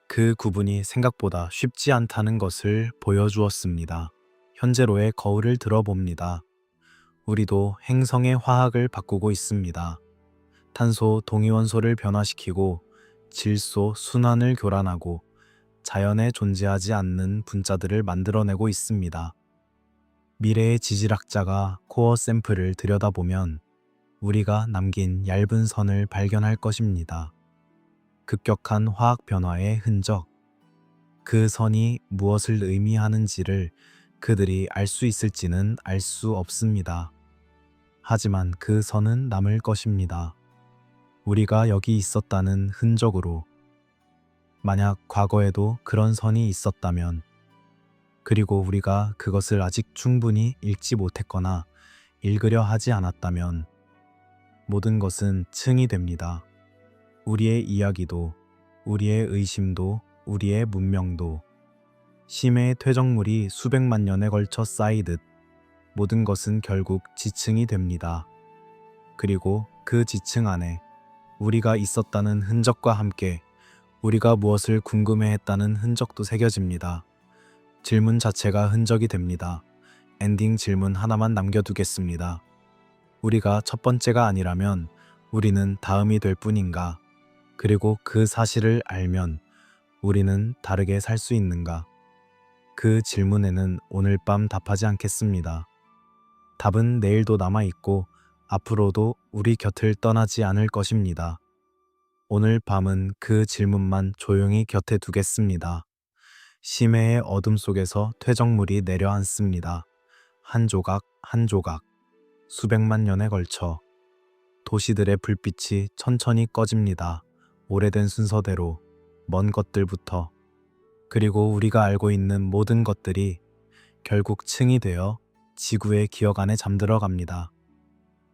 Speaker 1: 그 구분이 생각보다 쉽지 않다는 것을 보여주었습니다. 현재로의 거울을 들어봅니다. 우리도 행성의 화학을 바꾸고 있습니다. 탄소 동위원소를 변화시키고 질소 순환을 교란하고 자연에 존재하지 않는 분자들을 만들어내고 있습니다. 미래의 지질학자가 코어 샘플을 들여다보면 우리가 남긴 얇은 선을 발견할 것입니다. 급격한 화학 변화의 흔적. 그 선이 무엇을 의미하는지를 그들이 알 수 있을지는 알 수 없습니다. 하지만 그 선은 남을 것입니다. 우리가 여기 있었다는 흔적으로. 만약 과거에도 그런 선이 있었다면, 그리고 우리가 그것을 아직 충분히 읽지 못했거나 읽으려 하지 않았다면 모든 것은 층이 됩니다. 우리의 이야기도, 우리의 의심도, 우리의 문명도 심해의 퇴적물이 수백만 년에 걸쳐 쌓이듯 모든 것은 결국 지층이 됩니다. 그리고 그 지층 안에 우리가 있었다는 흔적과 함께 우리가 무엇을 궁금해했다는 흔적도 새겨집니다. 질문 자체가 흔적이 됩니다. 엔딩 질문 하나만 남겨두겠습니다. 우리가 첫 번째가 아니라면 우리는 다음이 될 뿐인가? 그리고 그 사실을 알면 우리는 다르게 살 수 있는가? 그 질문에는 오늘 밤 답하지 않겠습니다. 답은 내일도 남아있고 앞으로도 우리 곁을 떠나지 않을 것입니다. 오늘 밤은 그 질문만 조용히 곁에 두겠습니다. 심해의 어둠 속에서 퇴적물이 내려앉습니다. 한 조각 한 조각, 수백만 년에 걸쳐 도시들의 불빛이 천천히 꺼집니다. 오래된 순서대로 먼 것들부터. 그리고 우리가 알고 있는 모든 것들이 결국 층이 되어 지구의 기억 안에 잠들어 갑니다.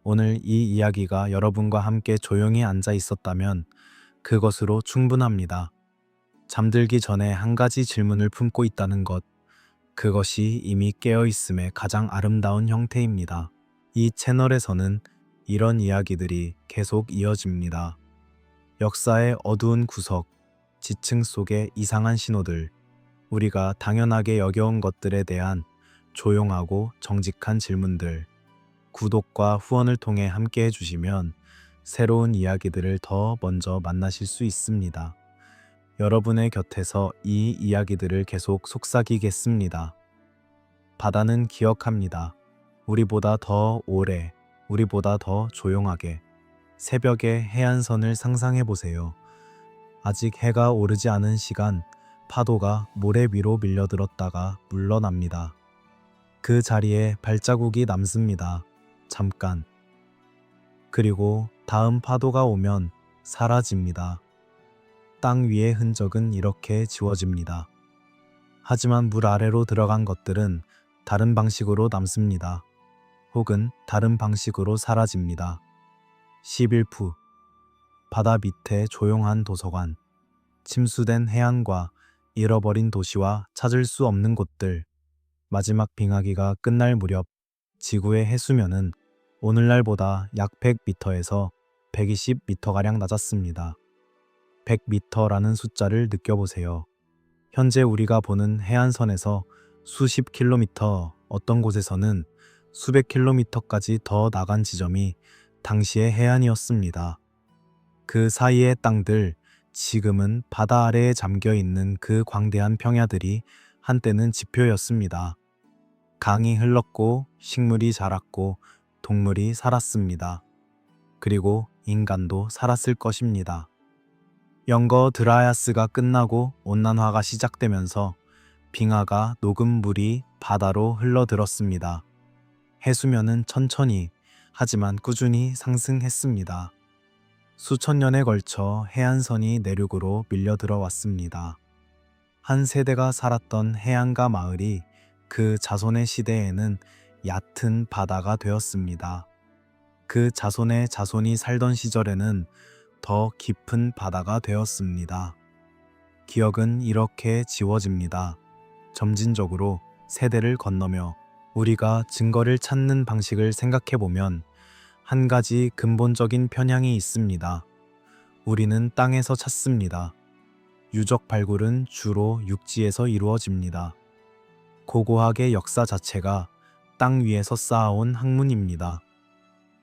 Speaker 1: 오늘 이 이야기가 여러분과 함께 조용히 앉아 있었다면 그것으로 충분합니다. 잠들기 전에 한 가지 질문을 품고 있다는 것, 그것이 이미 깨어 있음의 가장 아름다운 형태입니다. 이 채널에서는 이런 이야기들이 계속 이어집니다. 역사의 어두운 구석, 지층 속의 이상한 신호들, 우리가 당연하게 여겨온 것들에 대한 조용하고 정직한 질문들, 구독과 후원을 통해 함께 해주시면 새로운 이야기들을 더 먼저 만나실 수 있습니다. 여러분의 곁에서 이 이야기들을 계속 속삭이겠습니다. 바다는 기억합니다. 우리보다 더 오래, 우리보다 더 조용하게. 새벽의 해안선을 상상해 보세요. 아직 해가 오르지 않은 시간, 파도가 모래 위로 밀려들었다가 물러납니다. 그 자리에 발자국이 남습니다. 잠깐. 그리고 다음 파도가 오면 사라집니다. 땅 위의 흔적은 이렇게 지워집니다. 하지만 물 아래로 들어간 것들은 다른 방식으로 남습니다. 혹은 다른 방식으로 사라집니다. 11푸. 바다 밑에 조용한 도서관. 침수된 해안과 잃어버린 도시와 찾을 수 없는 곳들. 마지막 빙하기가 끝날 무렵 지구의 해수면은 오늘날보다 약 100m에서 120m가량 낮았습니다. 100m라는 숫자를 느껴보세요. 현재 우리가 보는 해안선에서 수십 킬로미터, 어떤 곳에서는 수백 킬로미터까지 더 나간 지점이 당시의 해안이었습니다. 그 사이의 땅들, 지금은 바다 아래에 잠겨 있는 그 광대한 평야들이 한때는 지표였습니다. 강이 흘렀고 식물이 자랐고 동물이 살았습니다. 그리고 인간도 살았을 것입니다. 영거 드라야스가 끝나고 온난화가 시작되면서 빙하가 녹은 물이 바다로 흘러들었습니다. 해수면은 천천히 하지만 꾸준히 상승했습니다. 수천 년에 걸쳐 해안선이 내륙으로 밀려들어 왔습니다. 한 세대가 살았던 해안가 마을이 그 자손의 시대에는 얕은 바다가 되었습니다. 그 자손의 자손이 살던 시절에는 더 깊은 바다가 되었습니다. 기억은 이렇게 지워집니다. 점진적으로 세대를 건너며 우리가 증거를 찾는 방식을 생각해보면 한 가지 근본적인 편향이 있습니다. 우리는 땅에서 찾습니다. 유적 발굴은 주로 육지에서 이루어집니다. 고고학의 역사 자체가 땅 위에서 쌓아온 학문입니다.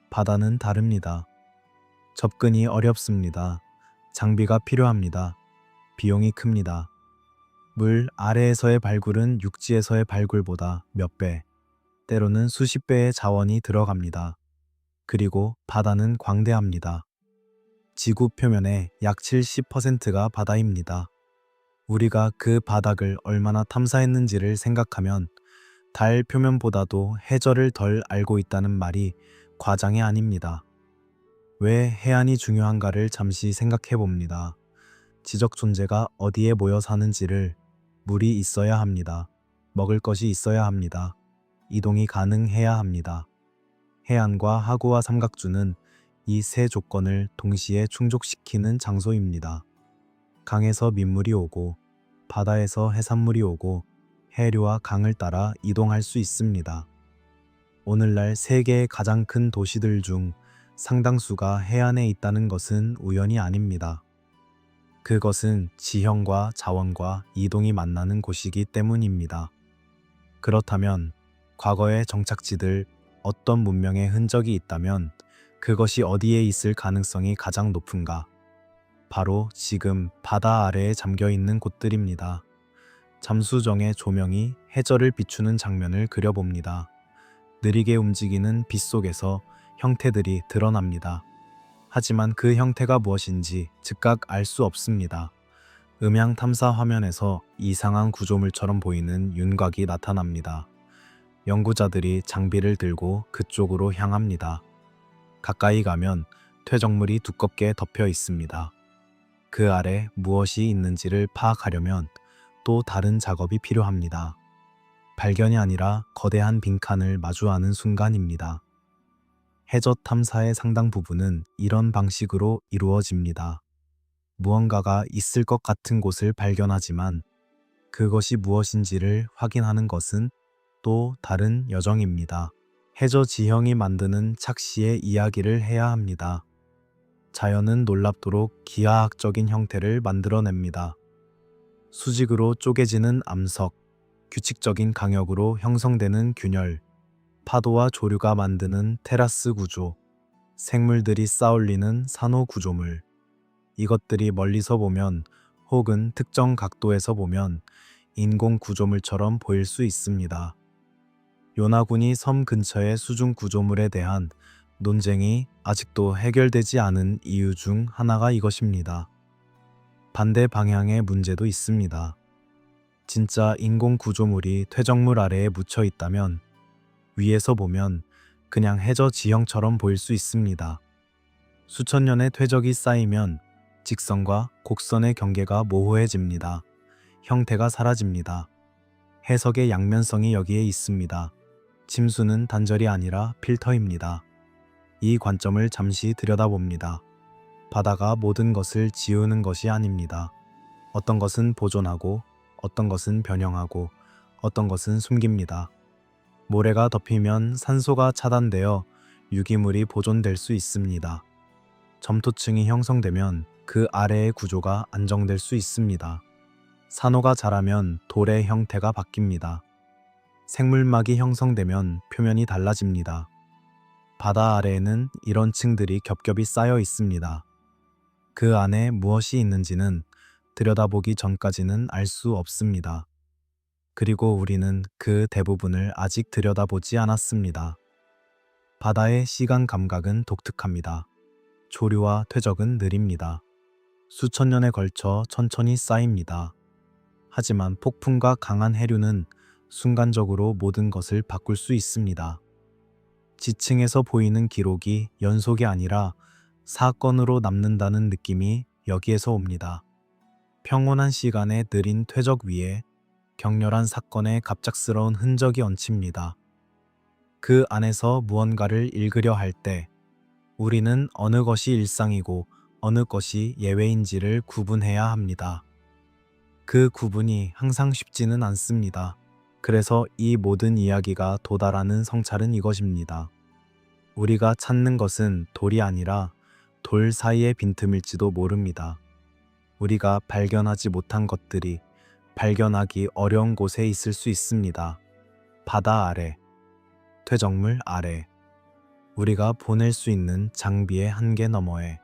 Speaker 1: 바다는 다릅니다. 접근이 어렵습니다. 장비가 필요합니다. 비용이 큽니다. 물 아래에서의 발굴은 육지에서의 발굴보다 몇 배, 때로는 수십 배의 자원이 들어갑니다. 그리고 바다는 광대합니다. 지구 표면의 약 70%가 바다입니다. 우리가 그 바닥을 얼마나 탐사했는지를 생각하면 달 표면보다도 해저를 덜 알고 있다는 말이 과장이 아닙니다. 왜 해안이 중요한가를 잠시 생각해 봅니다. 지적 존재가 어디에 모여 사는지를 물이 있어야 합니다. 먹을 것이 있어야 합니다. 이동이 가능해야 합니다. 해안과 하구와 삼각주는 이 세 조건을 동시에 충족시키는 장소입니다. 강에서 민물이 오고 바다에서 해산물이 오고 해류와 강을 따라 이동할 수 있습니다. 오늘날 세계의 가장 큰 도시들 중 상당수가 해안에 있다는 것은 우연이 아닙니다. 그것은 지형과 자원과 이동이 만나는 곳이기 때문입니다. 그렇다면 과거의 정착지들, 어떤 문명의 흔적이 있다면 그것이 어디에 있을 가능성이 가장 높은가? 바로 지금 바다 아래에 잠겨 있는 곳들입니다. 잠수정의 조명이 해저를 비추는 장면을 그려봅니다. 느리게 움직이는 빛 속에서 형태들이 드러납니다. 하지만 그 형태가 무엇인지 즉각 알 수 없습니다. 음향 탐사 화면에서 이상한 구조물처럼 보이는 윤곽이 나타납니다. 연구자들이 장비를 들고 그쪽으로 향합니다. 가까이 가면 퇴적물이 두껍게 덮여 있습니다. 그 아래 무엇이 있는지를 파악하려면 또 다른 작업이 필요합니다. 발견이 아니라 거대한 빈칸을 마주하는 순간입니다. 해저 탐사의 상당 부분은 이런 방식으로 이루어집니다. 무언가가 있을 것 같은 곳을 발견하지만 그것이 무엇인지를 확인하는 것은 또 다른 여정입니다. 해저 지형이 만드는 착시의 이야기를 해야 합니다. 자연은 놀랍도록 기하학적인 형태를 만들어냅니다. 수직으로 쪼개지는 암석, 규칙적인 강역으로 형성되는 균열, 파도와 조류가 만드는 테라스 구조, 생물들이 쌓아올리는 산호 구조물. 이것들이 멀리서 보면 혹은 특정 각도에서 보면 인공 구조물처럼 보일 수 있습니다. 요나군이 섬 근처의 수중 구조물에 대한 논쟁이 아직도 해결되지 않은 이유 중 하나가 이것입니다. 반대 방향의 문제도 있습니다. 진짜 인공 구조물이 퇴적물 아래에 묻혀 있다면 위에서 보면 그냥 해저 지형처럼 보일 수 있습니다. 수천 년의 퇴적이 쌓이면 직선과 곡선의 경계가 모호해집니다. 형태가 사라집니다. 해석의 양면성이 여기에 있습니다. 침수는 단절이 아니라 필터입니다. 이 관점을 잠시 들여다봅니다. 바다가 모든 것을 지우는 것이 아닙니다. 어떤 것은 보존하고, 어떤 것은 변형하고, 어떤 것은 숨깁니다. 모래가 덮이면 산소가 차단되어 유기물이 보존될 수 있습니다. 점토층이 형성되면 그 아래의 구조가 안정될 수 있습니다. 산호가 자라면 돌의 형태가 바뀝니다. 생물막이 형성되면 표면이 달라집니다. 바다 아래에는 이런 층들이 겹겹이 쌓여 있습니다. 그 안에 무엇이 있는지는 들여다보기 전까지는 알 수 없습니다. 그리고 우리는 그 대부분을 아직 들여다보지 않았습니다. 바다의 시간 감각은 독특합니다. 조류와 퇴적은 느립니다. 수천 년에 걸쳐 천천히 쌓입니다. 하지만 폭풍과 강한 해류는 순간적으로 모든 것을 바꿀 수 있습니다. 지층에서 보이는 기록이 연속이 아니라 사건으로 남는다는 느낌이 여기에서 옵니다. 평온한 시간의 느린 퇴적 위에 격렬한 사건의 갑작스러운 흔적이 얹힙니다. 그 안에서 무언가를 읽으려 할 때 우리는 어느 것이 일상이고 어느 것이 예외인지를 구분해야 합니다. 그 구분이 항상 쉽지는 않습니다. 그래서 이 모든 이야기가 도달하는 성찰은 이것입니다. 우리가 찾는 것은 돌이 아니라 돌 사이의 빈틈일지도 모릅니다. 우리가 발견하지 못한 것들이 발견하기 어려운 곳에 있을 수 있습니다. 바다 아래, 퇴적물 아래, 우리가 보낼 수 있는 장비의 한계 너머에,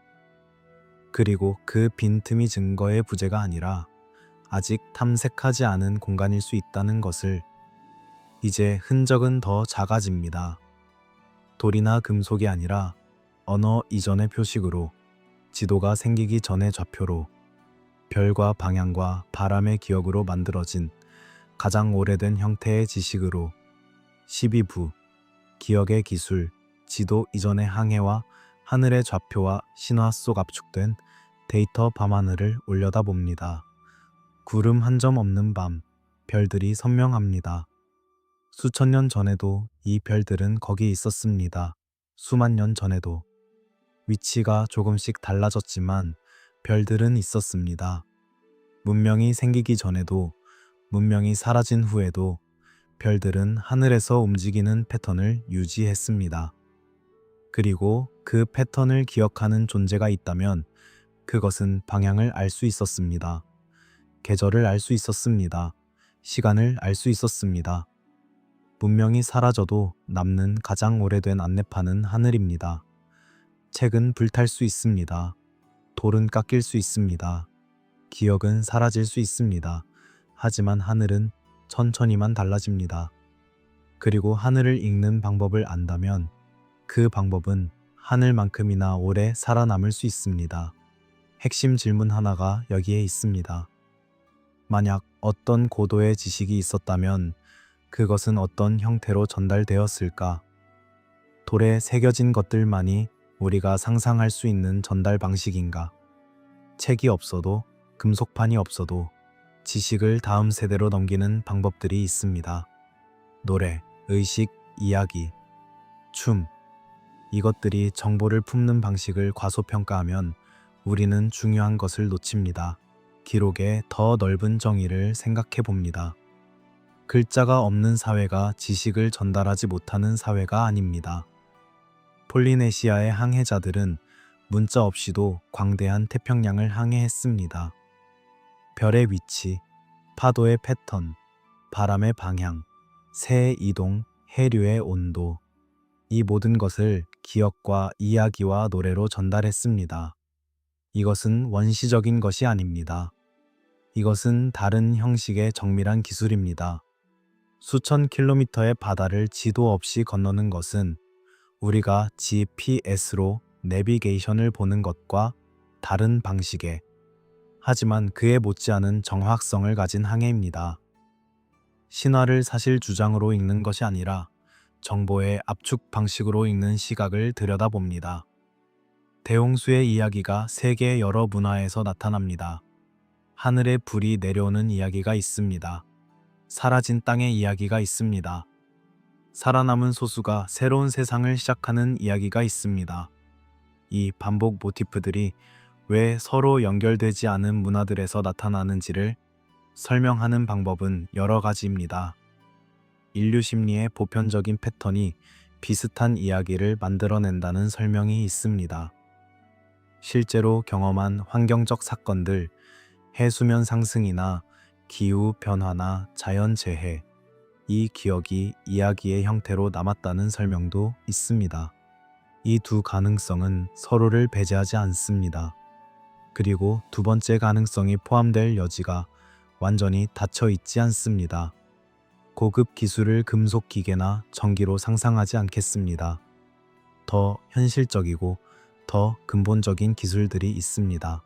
Speaker 1: 그리고 그 빈틈이 증거의 부재가 아니라 아직 탐색하지 않은 공간일 수 있다는 것을. 이제 흔적은 더 작아집니다. 돌이나 금속이 아니라 언어 이전의 표식으로, 지도가 생기기 전의 좌표로, 별과 방향과 바람의 기억으로 만들어진 가장 오래된 형태의 지식으로, 12부, 기억의 기술, 지도 이전의 항해와 하늘의 좌표와 신화 속 압축된 데이터 밤하늘을 올려다봅니다. 구름 한 점 없는 밤, 별들이 선명합니다. 수천 년 전에도 이 별들은 거기 있었습니다. 수만 년 전에도. 위치가 조금씩 달라졌지만 별들은 있었습니다. 문명이 생기기 전에도, 문명이 사라진 후에도 별들은 하늘에서 움직이는 패턴을 유지했습니다. 그리고 그 패턴을 기억하는 존재가 있다면 그것은 방향을 알 수 있었습니다. 계절을 알 수 있었습니다. 시간을 알 수 있었습니다. 문명이 사라져도 남는 가장 오래된 안내판은 하늘입니다. 책은 불탈 수 있습니다. 돌은 깎일 수 있습니다. 기억은 사라질 수 있습니다. 하지만 하늘은 천천히만 달라집니다. 그리고 하늘을 읽는 방법을 안다면 그 방법은 하늘만큼이나 오래 살아남을 수 있습니다. 핵심 질문 하나가 여기에 있습니다. 만약 어떤 고도의 지식이 있었다면 그것은 어떤 형태로 전달되었을까? 돌에 새겨진 것들만이 우리가 상상할 수 있는 전달 방식인가? 책이 없어도, 금속판이 없어도 지식을 다음 세대로 넘기는 방법들이 있습니다. 노래, 의식, 이야기, 춤, 이것들이 정보를 품는 방식을 과소평가하면 우리는 중요한 것을 놓칩니다. 기록의 더 넓은 정의를 생각해 봅니다. 글자가 없는 사회가 지식을 전달하지 못하는 사회가 아닙니다. 폴리네시아의 항해자들은 문자 없이도 광대한 태평양을 항해했습니다. 별의 위치, 파도의 패턴, 바람의 방향, 새의 이동, 해류의 온도, 이 모든 것을 기억과 이야기와 노래로 전달했습니다. 이것은 원시적인 것이 아닙니다. 이것은 다른 형식의 정밀한 기술입니다. 수천 킬로미터의 바다를 지도 없이 건너는 것은 우리가 GPS로 내비게이션을 보는 것과 다른 방식의, 하지만 그에 못지않은 정확성을 가진 항해입니다. 신화를 사실 주장으로 읽는 것이 아니라 정보의 압축 방식으로 읽는 시각을 들여다봅니다. 대홍수의 이야기가 세계의 여러 문화에서 나타납니다. 하늘에 불이 내려오는 이야기가 있습니다. 사라진 땅의 이야기가 있습니다. 살아남은 소수가 새로운 세상을 시작하는 이야기가 있습니다. 이 반복 모티프들이 왜 서로 연결되지 않은 문화들에서 나타나는지를 설명하는 방법은 여러 가지입니다. 인류 심리의 보편적인 패턴이 비슷한 이야기를 만들어낸다는 설명이 있습니다. 실제로 경험한 환경적 사건들, 해수면 상승이나 기후 변화나 자연재해, 이 기억이 이야기의 형태로 남았다는 설명도 있습니다. 이 두 가능성은 서로를 배제하지 않습니다. 그리고 두 번째 가능성이 포함될 여지가 완전히 닫혀 있지 않습니다. 고급 기술을 금속 기계나 전기로 상상하지 않겠습니다. 더 현실적이고 더 근본적인 기술들이 있습니다.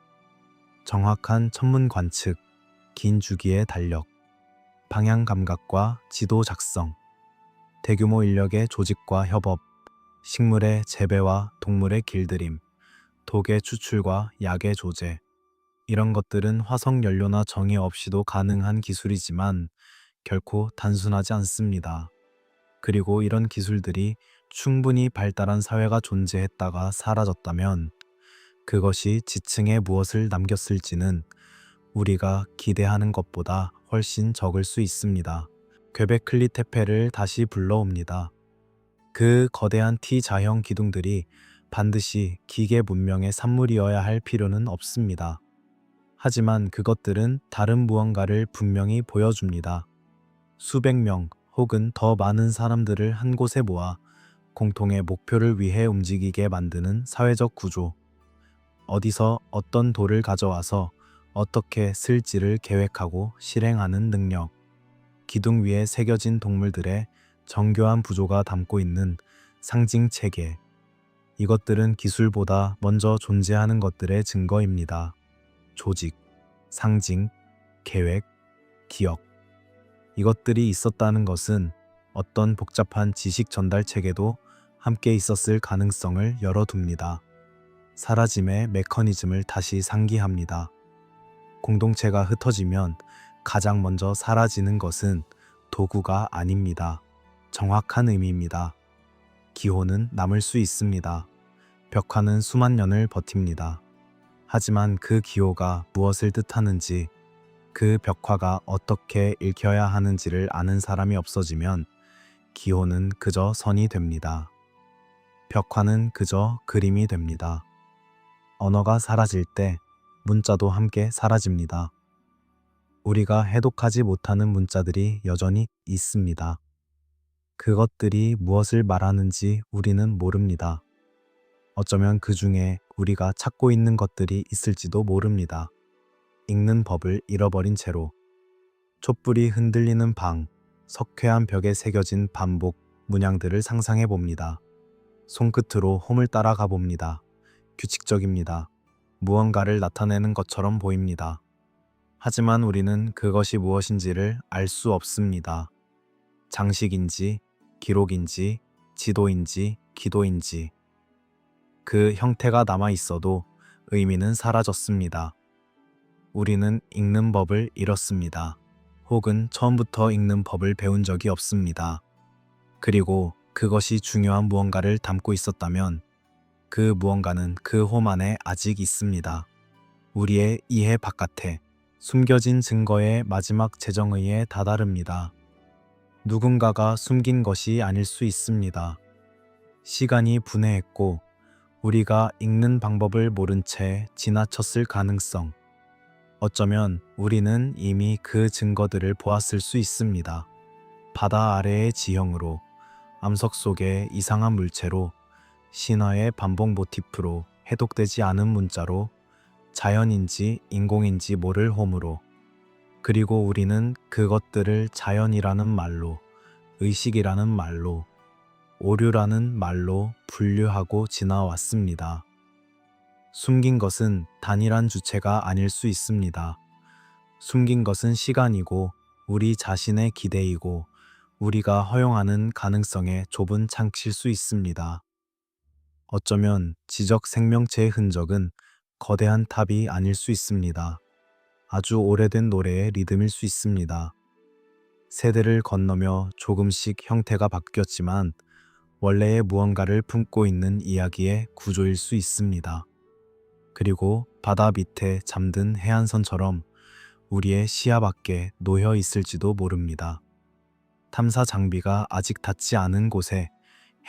Speaker 1: 정확한 천문 관측, 긴 주기의 달력, 방향 감각과 지도 작성, 대규모 인력의 조직과 협업, 식물의 재배와 동물의 길들임, 독의 추출과 약의 조제, 이런 것들은 화석 연료나 정의 없이도 가능한 기술이지만 결코 단순하지 않습니다. 그리고 이런 기술들이 충분히 발달한 사회가 존재했다가 사라졌다면 그것이 지층에 무엇을 남겼을지는 우리가 기대하는 것보다 훨씬 적을 수 있습니다. 괵베클리 테페를 다시 불러옵니다. 그 거대한 T자형 기둥들이 반드시 기계 문명의 산물이어야 할 필요는 없습니다. 하지만 그것들은 다른 무언가를 분명히 보여줍니다. 수백 명 혹은 더 많은 사람들을 한 곳에 모아 공통의 목표를 위해 움직이게 만드는 사회적 구조. 어디서 어떤 돌을 가져와서 어떻게 쓸지를 계획하고 실행하는 능력. 기둥 위에 새겨진 동물들의 정교한 구조가 담고 있는 상징 체계. 이것들은 기술보다 먼저 존재하는 것들의 증거입니다. 조직, 상징, 계획, 기억. 이것들이 있었다는 것은 어떤 복잡한 지식 전달 체계도 함께 있었을 가능성을 열어둡니다. 사라짐의 메커니즘을 다시 상기합니다. 공동체가 흩어지면 가장 먼저 사라지는 것은 도구가 아닙니다. 정확한 의미입니다. 기호는 남을 수 있습니다. 벽화는 수만 년을 버팁니다. 하지만 그 기호가 무엇을 뜻하는지, 그 벽화가 어떻게 읽혀야 하는지를 아는 사람이 없어지면 기호는 그저 선이 됩니다. 벽화는 그저 그림이 됩니다. 언어가 사라질 때 문자도 함께 사라집니다. 우리가 해독하지 못하는 문자들이 여전히 있습니다. 그것들이 무엇을 말하는지 우리는 모릅니다. 어쩌면 그 중에 우리가 찾고 있는 것들이 있을지도 모릅니다. 읽는 법을 잃어버린 채로 촛불이 흔들리는 방, 석회암 벽에 새겨진 반복 문양들을 상상해 봅니다. 손끝으로 홈을 따라가 봅니다. 규칙적입니다. 무언가를 나타내는 것처럼 보입니다. 하지만 우리는 그것이 무엇인지를 알 수 없습니다. 장식인지, 기록인지, 지도인지, 기도인지. 그 형태가 남아 있어도 의미는 사라졌습니다. 우리는 읽는 법을 잃었습니다. 혹은 처음부터 읽는 법을 배운 적이 없습니다. 그리고 그것이 중요한 무언가를 담고 있었다면 그 무언가는 그 홈 안에 아직 있습니다. 우리의 이해 바깥에 숨겨진 증거의 마지막 재정의에 다다릅니다. 누군가가 숨긴 것이 아닐 수 있습니다. 시간이 분해했고 우리가 읽는 방법을 모른 채 지나쳤을 가능성. 어쩌면 우리는 이미 그 증거들을 보았을 수 있습니다. 바다 아래의 지형으로, 암석 속의 이상한 물체로, 신화의 반복 모티프로, 해독되지 않은 문자로, 자연인지 인공인지 모를 홈으로. 그리고 우리는 그것들을 자연이라는 말로, 의식이라는 말로, 오류라는 말로 분류하고 지나왔습니다. 숨긴 것은 단일한 주체가 아닐 수 있습니다. 숨긴 것은 시간이고 우리 자신의 기대이고 우리가 허용하는 가능성의 좁은 창칠 수 있습니다. 어쩌면 지적 생명체의 흔적은 거대한 탑이 아닐 수 있습니다. 아주 오래된 노래의 리듬일 수 있습니다. 세대를 건너며 조금씩 형태가 바뀌었지만 원래의 무언가를 품고 있는 이야기의 구조일 수 있습니다. 그리고 바다 밑에 잠든 해안선처럼 우리의 시야 밖에 놓여 있을지도 모릅니다. 탐사 장비가 아직 닿지 않은 곳에,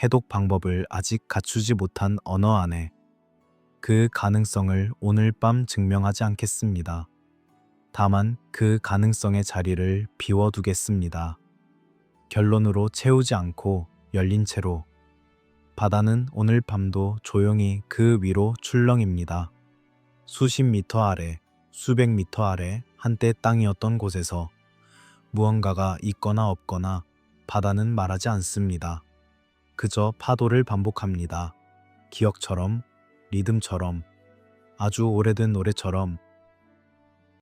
Speaker 1: 해독 방법을 아직 갖추지 못한 언어 안에 그 가능성을 오늘 밤 증명하지 않겠습니다. 다만 그 가능성의 자리를 비워두겠습니다. 결론으로 채우지 않고 열린 채로. 바다는 오늘 밤도 조용히 그 위로 출렁입니다. 수십 미터 아래, 수백 미터 아래 한때 땅이었던 곳에서 무언가가 있거나 없거나 바다는 말하지 않습니다. 그저 파도를 반복합니다. 기억처럼, 리듬처럼, 아주 오래된 노래처럼